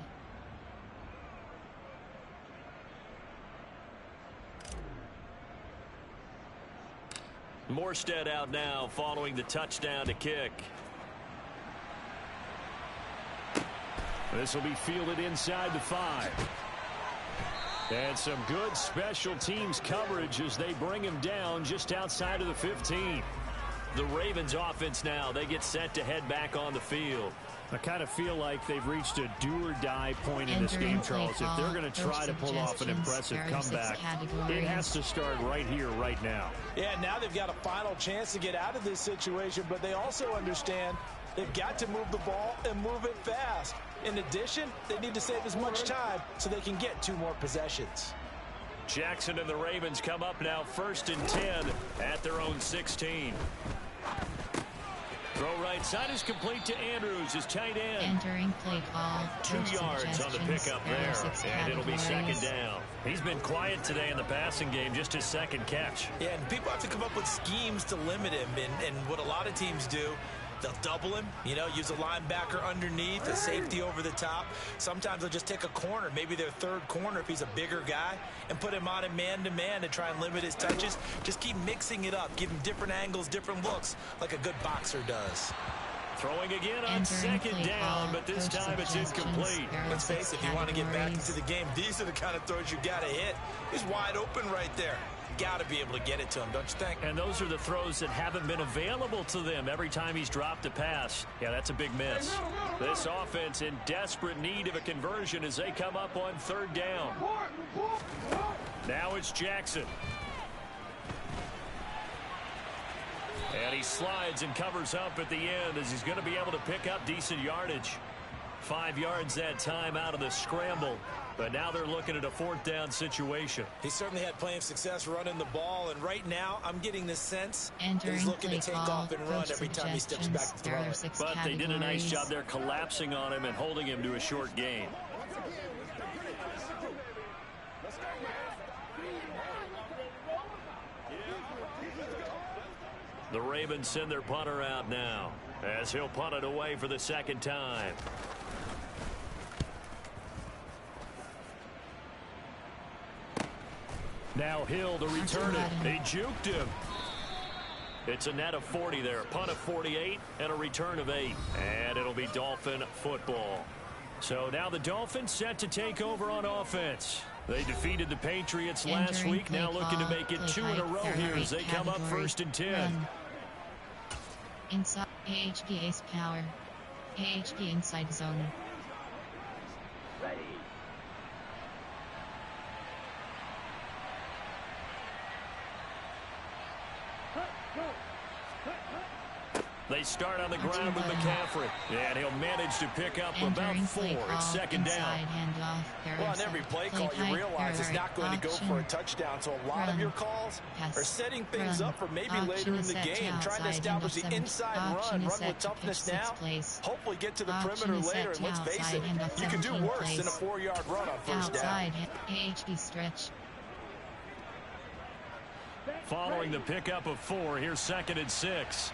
Morstead out now following the touchdown to kick. This will be fielded inside the 5. And some good special teams coverage as they bring him down just outside of the 15. The Ravens offense now, they get set to head back on the field. I kind of feel like they've reached a do-or-die point in this game, Charles. If they're going to try to pull off an impressive comeback, it has to start right here, right now. Yeah, now they've got a final chance to get out of this situation, but they also understand they've got to move the ball and move it fast. In addition, they need to save as much time so they can get 2 more possessions. Jackson and the Ravens come up now 1st and 10 at their own 16. Throw right side is complete to Andrews, his tight end. Entering play call. 2 yards on the pickup there, and it'll be second down. He's been quiet today in the passing game, just his second catch. Yeah, and people have to come up with schemes to limit him, and what a lot of teams do, they'll double him, use a linebacker underneath, a safety over the top. Sometimes they'll just take a corner, maybe their third corner if he's a bigger guy, and put him on a man-to-man to try and limit his touches. Just keep mixing it up, give him different angles, different looks, like a good boxer does. Throwing again on second down, but this time it's incomplete. Let's face it, if you want to get back into the game, these are the kind of throws you got to hit. He's wide open right there. Got to be able to get it to him, don't you think? And those are the throws that haven't been available to them every time he's dropped a pass. Yeah, that's a big miss. This offense in desperate need of a conversion as they come up on third down. Now it's Jackson. And he slides and covers up at the end as he's going to be able to pick up decent yardage. 5 yards that time out of the scramble. But now they're looking at a fourth down situation. He certainly had plenty of success running the ball, and right now I'm getting the sense that he's looking to take off and run every time he steps back to throw it. But they did a nice job there collapsing on him and holding him to a short gain. The Ravens send their punter out now as he'll punt it away for the second time. Now Hill to return it. They juked him. It's a net of 40 there. Punt of 48 and a return of 8. And it'll be Dolphin football. So now the Dolphins set to take over on offense. They defeated the Patriots last week. Now looking to make it 2 in a row here as they come up first and 10. Inside AHP ace power. AHP inside zone. Ready. They start on the ground with McCaffrey. And he'll manage to pick up about 4. It's second down. Well, on every play call, you realize it's not going to go for a touchdown. So a lot of your calls are setting things up for maybe later in the game, trying to establish the inside run with toughness now, hopefully get to the perimeter later. And let's face it, you can do worse than a 4-yard run on first down. AHP stretch. Following the pickup of 4, here's second and 6.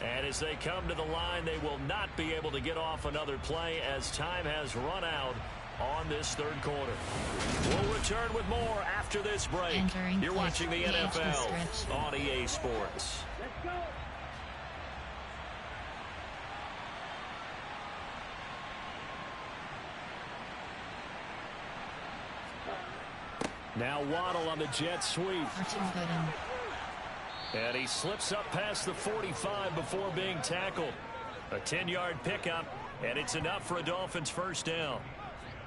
And as they come to the line, they will not be able to get off another play as time has run out on this third quarter. We'll return with more after this break. You're watching the NFL on EA Sports. Let's go. Now Waddle on the jet sweep. And he slips up past the 45 before being tackled. A 10-yard pickup, and it's enough for a Dolphins first down.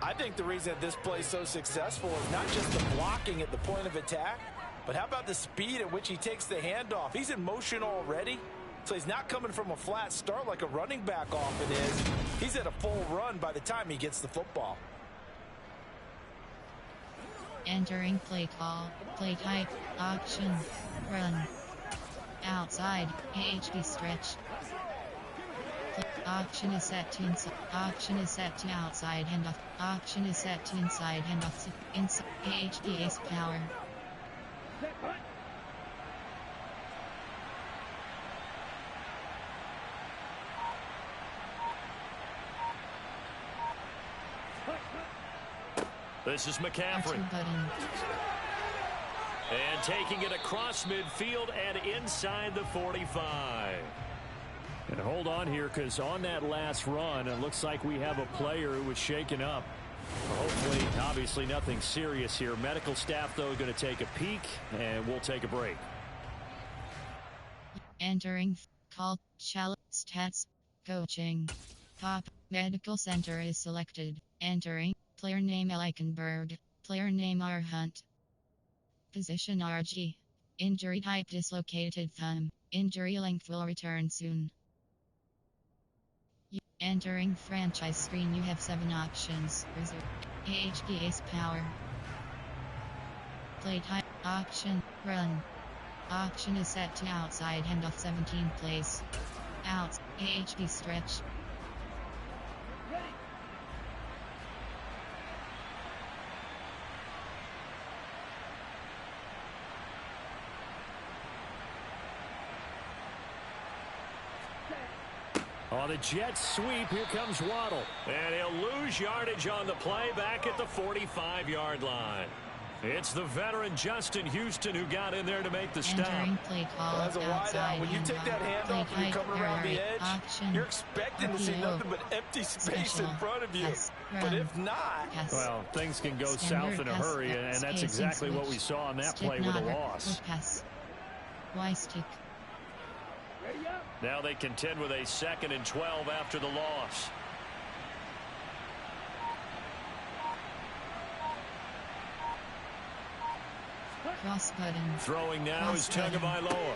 I think the reason that this play is so successful is not just the blocking at the point of attack, but how about the speed at which he takes the handoff? He's in motion already, so he's not coming from a flat start like a running back often is. He's at a full run by the time he gets the football. Entering play call, play type, option, run. Outside, AHP stretch. Option is set to inside. Option is set to outside handoff. Option is set to inside handoff. Inside AHP ace power. This is McCaffrey. And taking it across midfield and inside the 45. And hold on here, because on that last run, it looks like we have a player who was shaken up. Hopefully, obviously nothing serious here. Medical staff, though, going to take a peek, and we'll take a break. Entering call, stats, coaching. Top medical center is selected. Entering player name Eichenberg, player name R. Hunt. Position RG. Injury type dislocated thumb. Injury length will return soon. Entering franchise screen, you have 7 options. Reserve. HP Ace Power. Play type. Option. Run. Option is set to outside handoff 17 plays. Out. HP Stretch. On the jet sweep, here comes Waddle. And he'll lose yardage on the play back at the 45-yard line. It's the veteran Justin Houston who got in there to make the stop. Play call. As a wideout, when you take that handoff and you're coming around the edge, you're expecting to see nothing but empty space in front of you. But if not... Well, things can go south in a hurry, and that's exactly what we saw on that play with a loss. Y-stick. Now they contend with a 2nd and 12 after the loss. Cross button. Throwing now is Tagovailoa.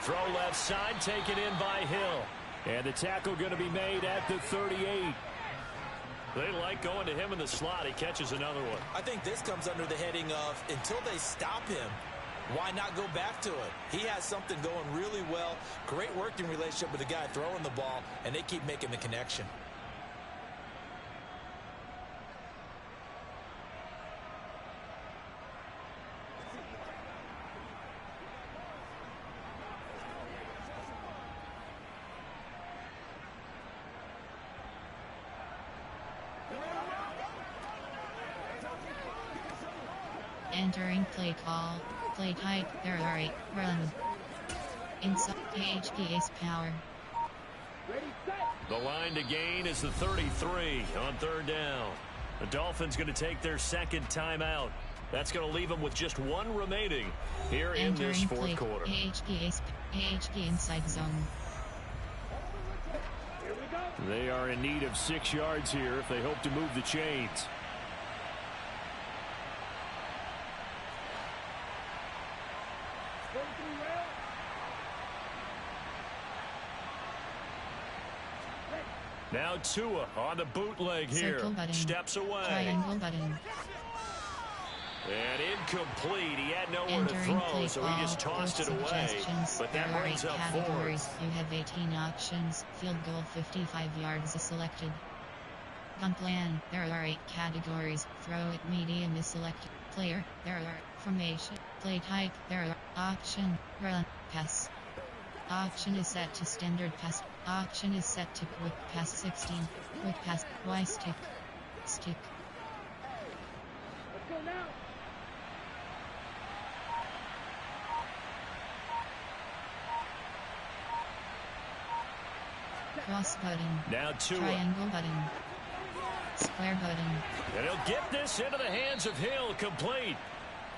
Throw left side, taken in by Hill. And the tackle going to be made at the 38. They like going to him in the slot. He catches another one. I think this comes under the heading of, until they stop him, why not go back to it? He has something going really well. Great working relationship with the guy throwing the ball, and they keep making the connection. Entering play call. Play type. There are 8. Run. Inside. HP Ace Power. The line to gain is the 33 on 3rd down. The Dolphins going to take their 2nd timeout. That's going to leave them with just 1 remaining here in this 4th quarter. HP inside zone. They are in need of 6 yards here if they hope to move the chains. Now Tua on the bootleg here. Steps away. Triangle button. And incomplete. He had nowhere to throw, so he just tossed it away. But that brings up 4th. You have 18 options. Field goal 55 yards is selected. Gun plan. There are 8 categories. Throw it medium is selected. Player. There are formation. Play type. There are option. Run. Pass. Option is set to standard pass. Option is set to quick pass 16. Quick pass. Y stick. Stick. Let's go now. Cross button. Now Tua. Triangle button. Square button. And he'll get this into the hands of Hill, complete.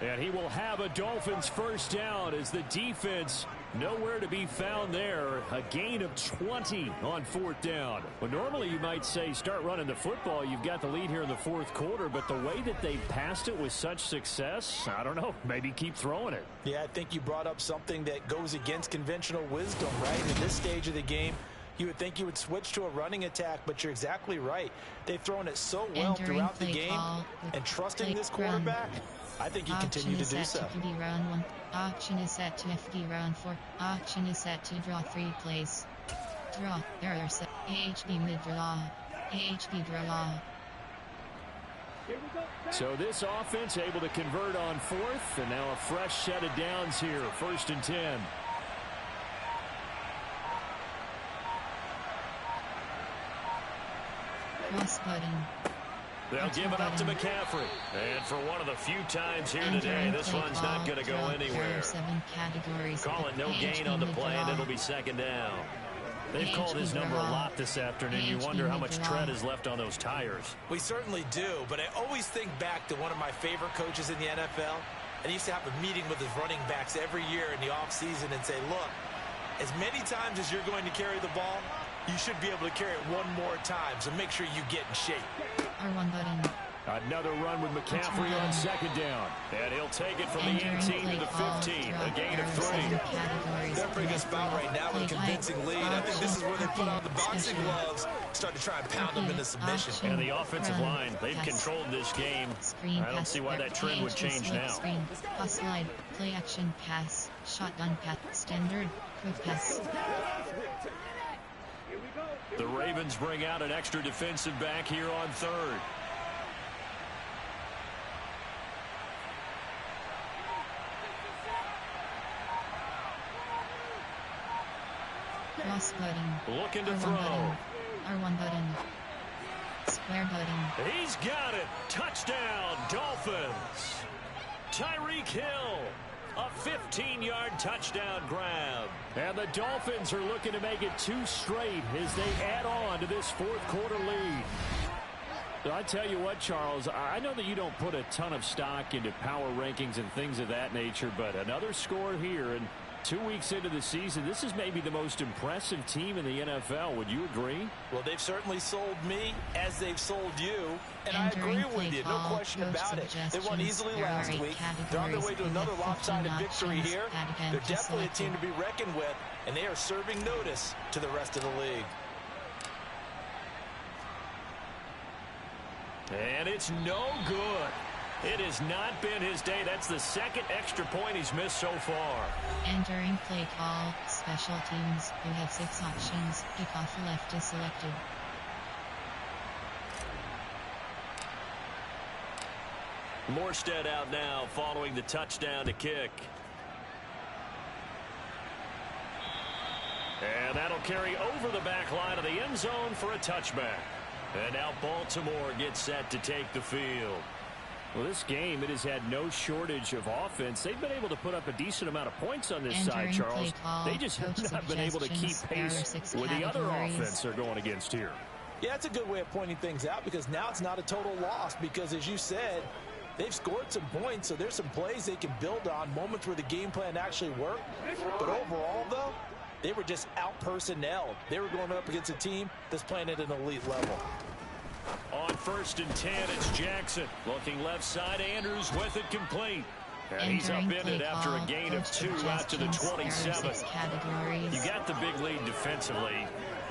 And he will have a Dolphins 1st down as the defense nowhere to be found there. A gain of 20 on 4th down. Well, normally you might say start running the football. You've got the lead here in the 4th quarter, but the way that they passed it with such success, I don't know, maybe keep throwing it. Yeah, I think you brought up something that goes against conventional wisdom, right? In this stage of the game, you would think you would switch to a running attack, but you're exactly right. They've thrown it so well throughout the game, and trusting this quarterback, I think you continue to do so. Option is set to QB round 1. Option is set to FD round 4. Option is set to draw 3 plays. Draw. There are set. HB mid-draw. HB draw. So this offense able to convert on 4th, and now a fresh set of downs here. 1st and 10. Cross button. They'll give it up to McCaffrey. And for one of the few times here today, this one's not going to go anywhere. 7 categories. Call it no gain on the play, and it'll be 2nd down. They've called his number a lot this afternoon. You wonder how much tread is left on those tires. We certainly do, but I always think back to one of my favorite coaches in the NFL. And he used to have a meeting with his running backs every year in the offseason and say, look, as many times as you're going to carry the ball, you should be able to carry it one more time, so make sure you get in shape. R1 button. Another run with McCaffrey on second down. And he'll take it from the 18 to the 15. A gain of 3. They're pretty good spot right now with a convincing lead. I think this is where they put on the boxing gloves, start to try and pound them into submission. And the offensive line, they've controlled this game. I don't see why that trend would change now. Pass slide, play action pass, shotgun pass, standard, quick pass. The Ravens bring out an extra defensive back here on third. Cross button. Looking to R1 throw. button. R1 button. Square button. He's got it. Touchdown, Dolphins. Tyreek Hill. A 15-yard touchdown grab. And the Dolphins are looking to make it 2 straight as they add on to this fourth-quarter lead. So I tell you what, Charles, I know that you don't put a ton of stock into power rankings and things of that nature, but another score here, and 2 weeks into the season, this is maybe the most impressive team in the NFL. Would you agree? Well, they've certainly sold me as they've sold you, and I agree with you, no question about it. They won easily last week. They're on their way to another lopsided victory here. They're definitely a team to be reckoned with, and they are serving notice to the rest of the league. And it's no good. It has not been his day. That's the second extra point he's missed so far. Entering play call, special teams, who have 6 options, kickoff left is selected. Morstead out now following the touchdown to kick. And that'll carry over the back line of the end zone for a touchback. And now Baltimore gets set to take the field. Well, this game, it has had no shortage of offense. They've been able to put up a decent amount of points on this side, Charles. They just have not been able to keep pace with the other offense they're going against here. Yeah, that's a good way of pointing things out because now it's not a total loss because, as you said, they've scored some points, so there's some plays they can build on, moments where the game plan actually worked. But overall, though, they were just out-personnelled. They were going up against a team that's playing at an elite level. On 1st and 10, it's Jackson. Looking left side, Andrews with it complete. And he's upended after a gain of 2 out to the 27. You got the big lead defensively.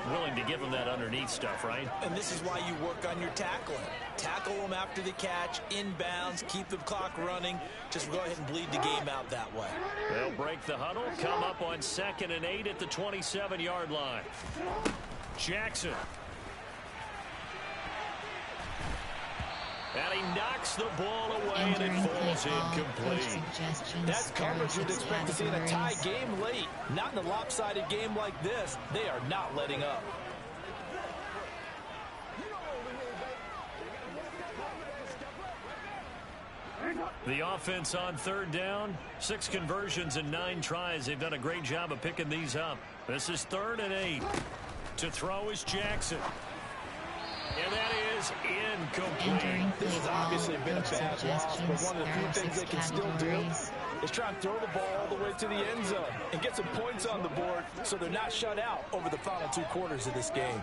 Willing to give him that underneath stuff, right? And this is why you work on your tackling. Tackle them after the catch, inbounds, keep the clock running. Just go ahead and bleed the game out that way. They'll break the huddle, come up on 2nd and 8 at the 27-yard line. Jackson. And he knocks the ball away, and it falls incomplete. That's coverage you'd expect to see in a tie game late. Not in a lopsided game like this. They are not letting up. The offense on 3rd down, 6 conversions and 9 tries. They've done a great job of picking these up. This is 3rd and 8. To throw is Jackson. And that is incomplete. This has obviously been a bad loss, but one of the few things they can still do is try and throw the ball all the way to the end zone and get some points on the board so they're not shut out over the final 2 quarters of this game.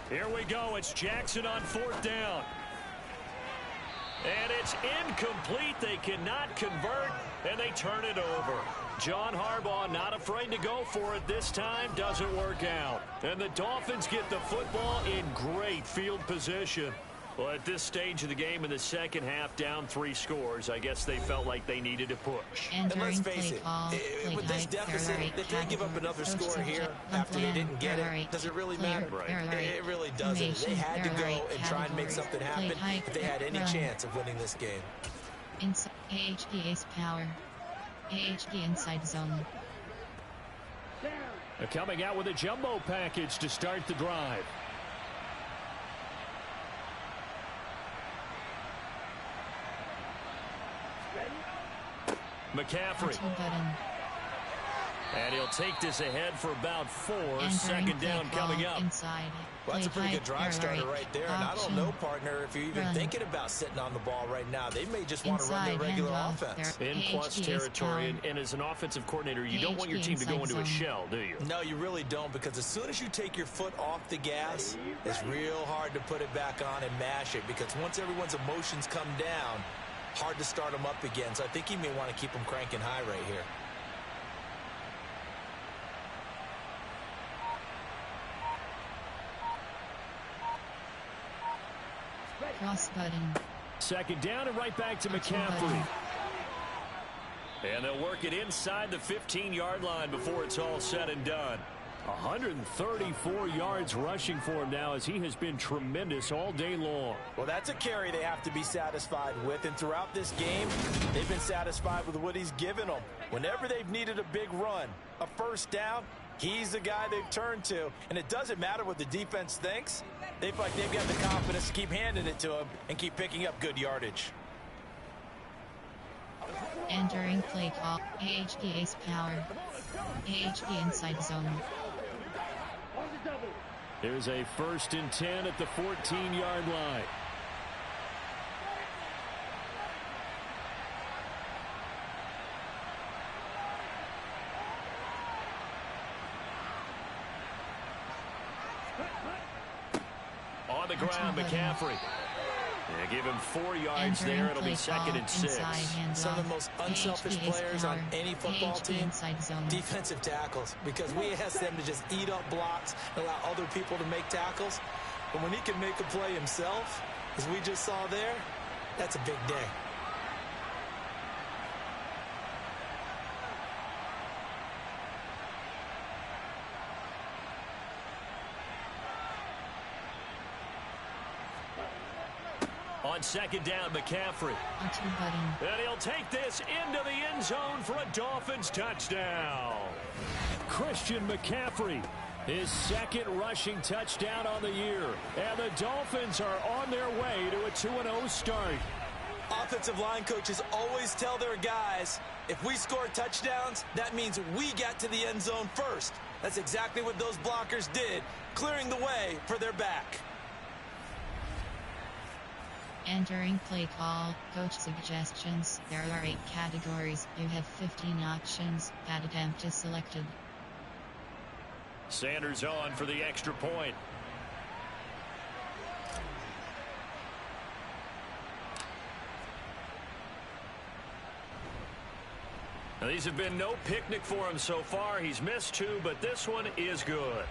Here we go. It's Jackson on 4th down. And it's incomplete. They cannot convert, and they turn it over. John Harbaugh not afraid to go for it this time. Doesn't work out. And the Dolphins get the football in great field position. Well, at this stage of the game in the second half, down 3 scores, I guess they felt like they needed to push. And let's face it, with this deficit, if they give up another score here after they didn't get it, does it really matter? It really doesn't. They had to go and try and make something happen if they had any chance of winning this game. AHP Ace Power. AHP Inside Zone. They're coming out with a jumbo package to start the drive. McCaffrey. And he'll take this ahead for about 4. Entering Second down coming up. Inside. Well, that's a pretty Play good drive starter right there. And I don't know, partner, if you're even thinking about sitting on the ball right now. They may just want to run their regular offense. In plus territory, and as an offensive coordinator, you don't want your team to go into a shell, do you? No, you really don't, because as soon as you take your foot off the gas, it's real hard to put it back on and mash it, because once everyone's emotions come down, hard to start them up again. So I think you may want to keep them cranking high right here. Cross button. Second down and right back to McCaffrey. And they'll work it inside the 15-yard line before it's all said and done. 134 yards rushing for him now, as he has been tremendous all day long. Well, that's a carry they have to be satisfied with, and throughout this game, they've been satisfied with what he's given them. Whenever they've needed a big run, a first down, he's the guy they've turned to, and it doesn't matter what the defense thinks. They feel like they've got the confidence to keep handing it to him and keep picking up good yardage. Entering play call. AHP ace power. AHP inside zone. There's a 1st and 10 at the 14-yard line. On the ground, McCaffrey. Yeah, give him 4 yards there. It'll be 2nd and 6. Some of the most unselfish players on any football team, defensive tackles, because we ask them to just eat up blocks and allow other people to make tackles. But when he can make a play himself, as we just saw there, that's a big day. On second down, McCaffrey. And he'll take this into the end zone for a Dolphins touchdown. Christian McCaffrey, his 2nd rushing touchdown on the year. And the Dolphins are on their way to a 2-0 start. Offensive line coaches always tell their guys, if we score touchdowns, that means we got to the end zone first. That's exactly what those blockers did, clearing the way for their back. Entering play call. Coach suggestions. There are 8 categories. You have 15 options. That attempt is selected. Sanders on for the extra point. Now, these have been no picnic for him so far. He's missed 2, but this one is good.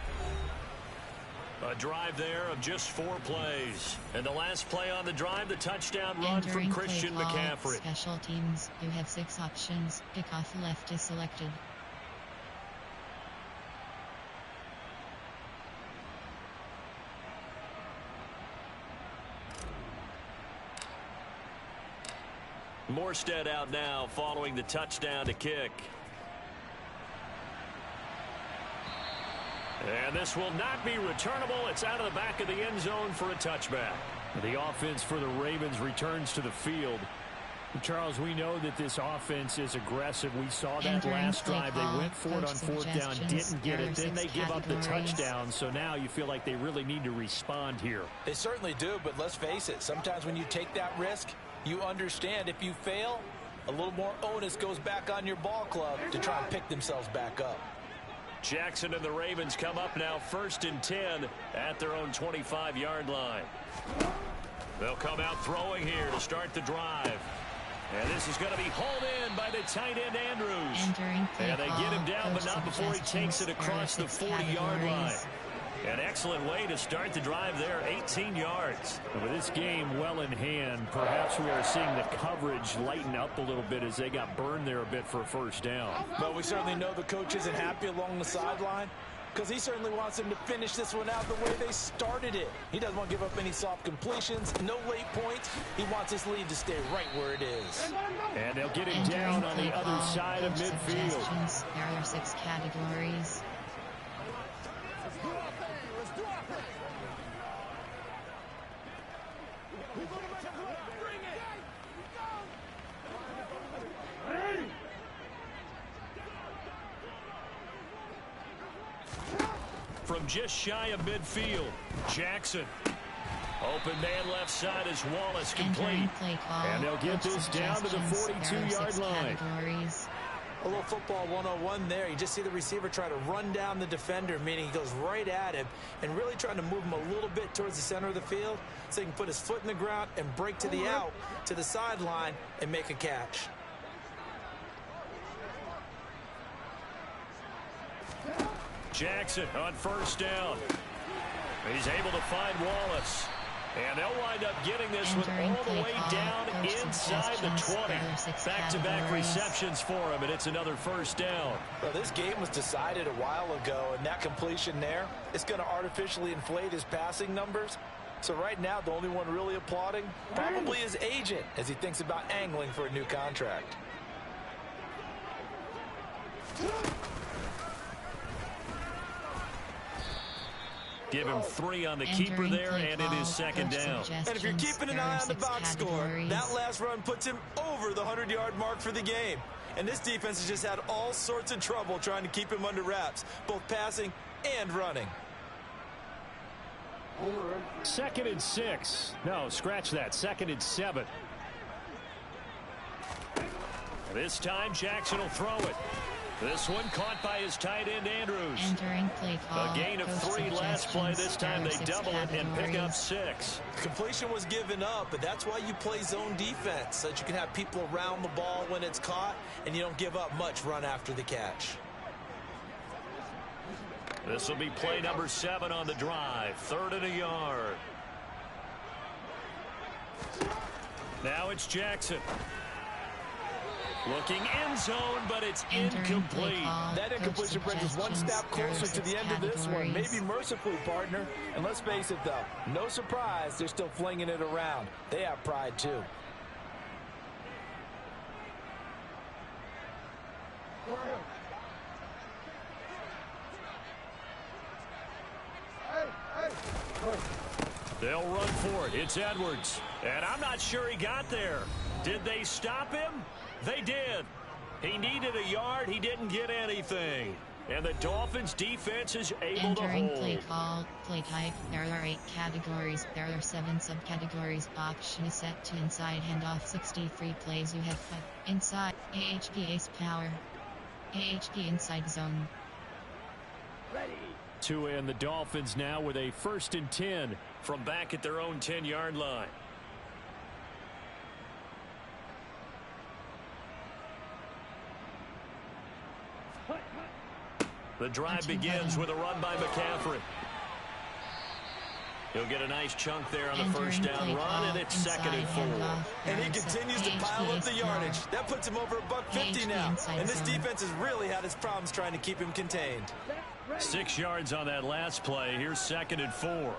A drive there of just 4 plays. And the last play on the drive, the touchdown run from Christian McCaffrey. Special teams. You have 6 options. Kickoff left is selected. Morstead out now following the touchdown to kick. And this will not be returnable. It's out of the back of the end zone for a touchback. The offense for the Ravens returns to the field. Charles, we know that this offense is aggressive. We saw that last drive. They went for it on 4th down, didn't get it. Then they give up the touchdown. So now you feel like they really need to respond here. They certainly do, but let's face it. Sometimes when you take that risk, you understand if you fail, a little more onus goes back on your ball club to try and pick themselves back up. Jackson and the Ravens come up now 1st and 10 at their own 25-yard line. They'll come out throwing here to start the drive. And this is going to be hauled in by the tight end Andrews. And they get him down, but not before he takes it across the 40-yard line. An excellent way to start the drive there, 18 yards. And with this game well in hand, perhaps we are seeing the coverage lighten up a little bit as they got burned there a bit for a 1st down. But we certainly know the coach isn't happy along the sideline, because he certainly wants them to finish this one out the way they started it. He doesn't want to give up any soft completions, no late points. He wants his lead to stay right where it is. And they'll get him down on the other side of midfield. There are 6 categories. just shy of midfield. Jackson. Open man left side as Wallace complete. And they'll get this down to the 42-yard line. A little football 101 there. You just see the receiver try to run down the defender, meaning he goes right at him and really trying to move him a little bit towards the center of the field so he can put his foot in the ground and break to the out, to the sideline, and make a catch. Jackson on first down. He's able to find Wallace. And they'll wind up getting this one all the way down inside the 20. Back-to-back receptions for him, and it's another first down. Well, this game was decided a while ago, and that completion there is going to artificially inflate his passing numbers. So right now, the only one really applauding probably his agent as he thinks about angling for a new contract. Give him 3 on the keeper there, and it is second down. And if you're keeping an eye on the box score, that last run puts him over the 100-yard mark for the game. And this defense has just had all sorts of trouble trying to keep him under wraps, both passing and running. 2nd and 6. No, scratch that. 2nd and 7. This time, Jackson will throw it. This one caught by his tight end, Andrews. Entering play call. A gain of 3 last play. This time they double it and pick up 6. Completion was given up, but that's why you play zone defense, so that you can have people around the ball when it's caught, and you don't give up much run after the catch. This will be play number 7 on the drive. 3rd and a yard. Now it's Jackson. Looking end zone, but it's incomplete. That incompletion brings us one step closer to the end of this one. Maybe mercifully, partner. And let's face it, though, no surprise, they're still flinging it around. They have pride, too. They'll run for it. It's Edwards. And I'm not sure he got there. Did they stop him? They did. He needed a yard. He didn't get anything. And the Dolphins defense is able to hold. Entering play call, play type. There are 8 categories. There are 7 subcategories. Option is set to inside handoff. 63 plays. You have 5. Inside. AHP ace power. AHP inside zone. Tua and the Dolphins now with a 1st and 10 from back at their own 10-yard line. The drive begins with a run by McCaffrey. He'll get a nice chunk there on the first down run, and it's 2nd and 4. And he continues to pile up the yardage. That puts him over $150 now. And this defense has really had its problems trying to keep him contained. 6 yards on that last play. Here's 2nd and 4.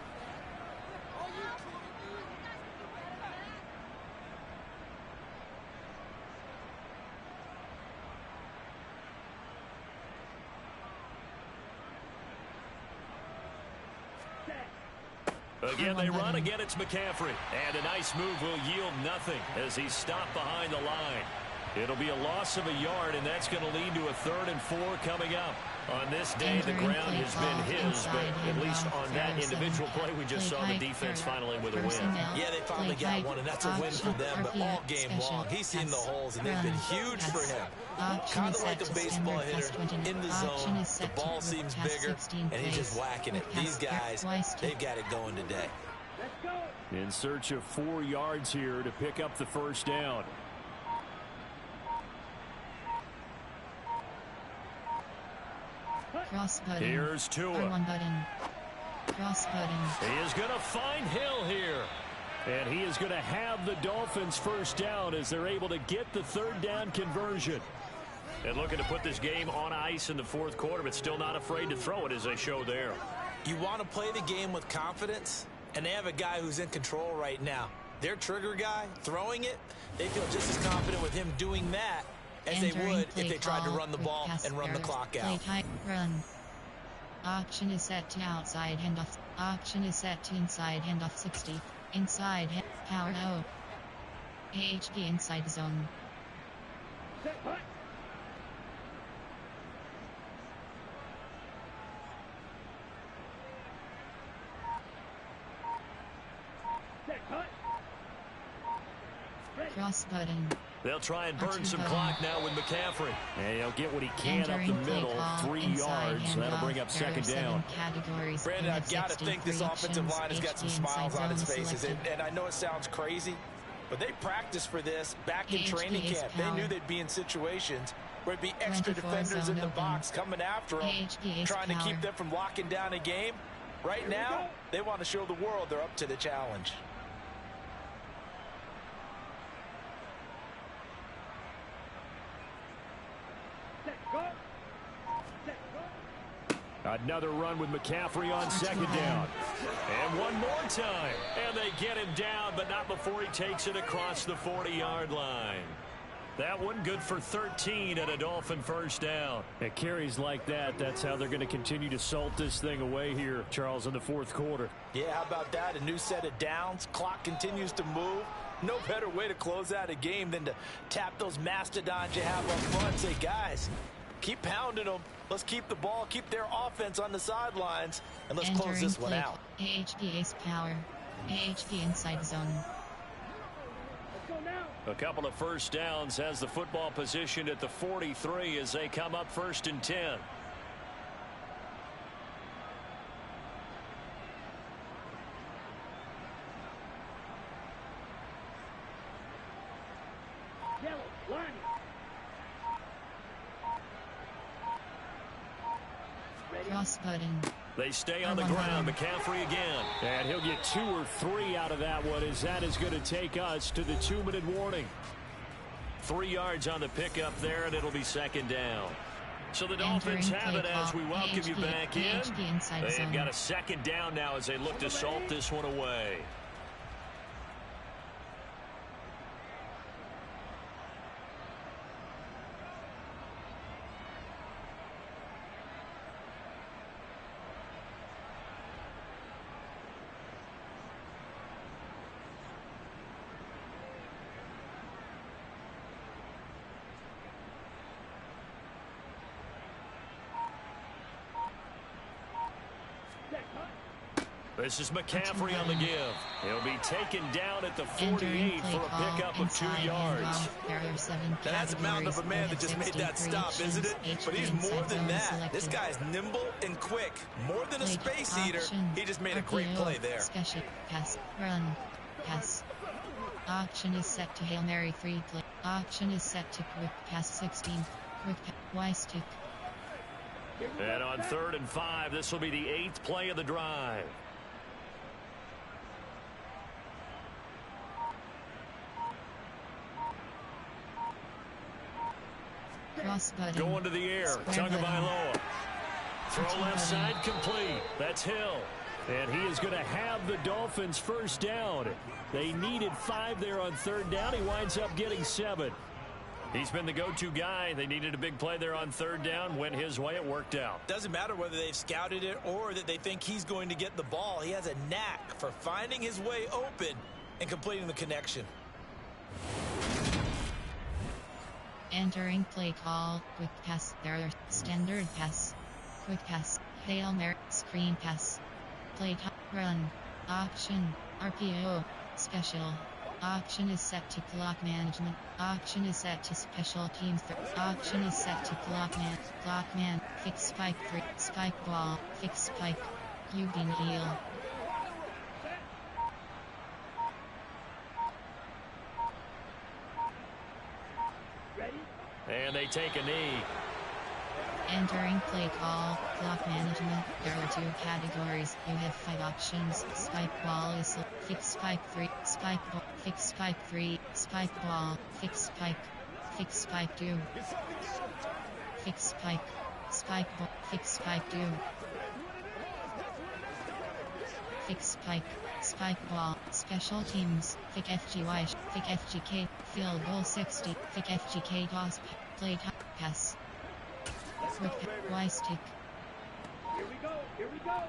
Again, they run. Again, it's McCaffrey. And a nice move will yield nothing as he's stopped behind the line. It'll be a loss of a yard, and that's going to lead to a 3rd and 4 coming up. On this day, the ground has been his, but at least on that individual play, we just saw the defense finally with a win. Yeah, they finally got one, and that's a win for them, but all game long, he's seen the holes, and they've been huge for him. Kind of like a baseball hitter in the zone. The ball seems bigger, and he's just whacking it. These guys, they've got it going today. In search of 4 yards here to pick up the first down. Cross button. Here's Tua. R1 button. Cross button. He is going to find Hill here. And he is going to have the Dolphins first down as they're able to get the 3rd down conversion. And looking to put this game on ice in the 4th quarter, but still not afraid to throw it as they show there. You want to play the game with confidence, and they have a guy who's in control right now. Their trigger guy, throwing it, they feel just as confident with him doing that as they would if they tried to run the ball and run the clock out. Run. Option is set to outside handoff. Option is set to inside handoff 60. Inside power O. AHP inside zone. Cross button. They'll try and burn some clock now with McCaffrey. And he'll get what he can up the middle, 3 yards. That'll bring up second down. Brandon, I've got to think this offensive line has got some smiles on its faces. And I know it sounds crazy, but they practiced for this back in training camp. They knew they'd be in situations where there'd be extra defenders in the box coming after them, trying to keep them from locking down a game. Right now, they want to show the world they're up to the challenge. Another run with McCaffrey on second down. And one more time. And they get him down, but not before he takes it across the 40-yard line. That one good for 13 at a Dolphin first down. At carries like that, that's how they're going to continue to salt this thing away here, Charles, in the fourth quarter. Yeah, how about that? A new set of downs. Clock continues to move. No better way to close out a game than to tap those mastodons you have up front and say, guys, keep pounding them. Let's keep the ball, keep their offense on the sidelines, and let's close this one out. AHP ace power. AHP inside zone. A couple of first downs has the football positioned at the 43 as they come up 1st and 10. Cross button. They stay on the ground. McCaffrey again. And he'll get 2 or 3 out of that one, as that is going to take us to the 2-minute warning. 3 yards on the pickup there, and it'll be second down. So the Dolphins have it as we welcome you back in. They've got a second down now as they look to salt this one away. This is McCaffrey on the give. He'll be taken down at the 48 for a pickup of 2 yards. That's a mountain of a man that just made that stop, isn't it? But he's more than that. This guy's nimble and quick. More than a space eater. He just made a great play there. Special pass, run, pass. Option is set to Hail Mary 3 play. Option is set to quick pass 16. Quick pass, Y stick. And on 3rd and 5, this will be the 8th play of the drive. Going to the air. Tagovailoa. Throw left side complete. That's Hill. And he is going to have the Dolphins first down. They needed 5 there on 3rd down. He winds up getting 7. He's been the go-to guy. They needed a big play there on 3rd down. Went his way. It worked out. Doesn't matter whether they've scouted it or that they think he's going to get the ball. He has a knack for finding his way open and completing the connection. Entering play call. Quick pass. There. Standard pass. Quick pass. Hail Mary. Screen pass. Play run. Option. RPO. Special. Option is set to clock management. Option is set to special teams. Option is set to clock man. Fix spike 3. Spike ball. Fix spike. You can heal. And they take a knee. Entering play call, clock management. There are 2 categories. You have 5 options. Spike ball is fix spike 3, spike ball, fix spike 3, spike ball, fix spike 2, fix spike ball, fix spike 2, fix spike ball, special teams, fick FGY, fick FGK, field goal 60, fick FGK toss, play pass. Quick Y stick. Here we go.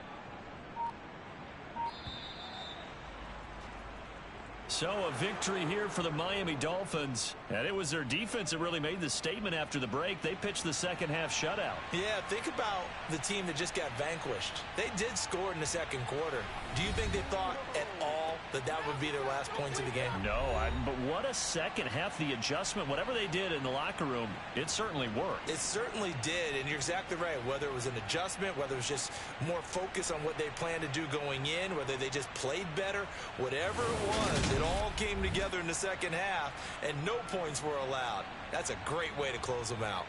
So a victory here for the Miami Dolphins. And it was their defense that really made the statement after the break. They pitched the second half shutout. Yeah, think about the team that just got vanquished. They did score in the second quarter. Do you think they thought at all that would be their last points of the game. No, but what a second half. The adjustment, whatever they did in the locker room, it certainly worked. It certainly did, and you're exactly right. Whether it was an adjustment, whether it was just more focus on what they planned to do going in, whether they just played better, whatever it was, it all came together in the second half, and no points were allowed. That's a great way to close them out.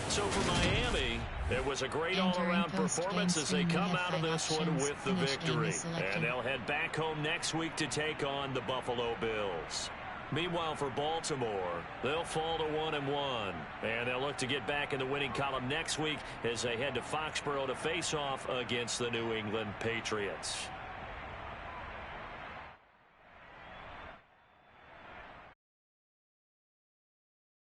So for Miami, it was a great all-around performance as they come out of this one with the victory. And they'll head back home next week to take on the Buffalo Bills. Meanwhile, for Baltimore, they'll fall to 1-1. And they'll look to get back in the winning column next week as they head to Foxborough to face off against the New England Patriots.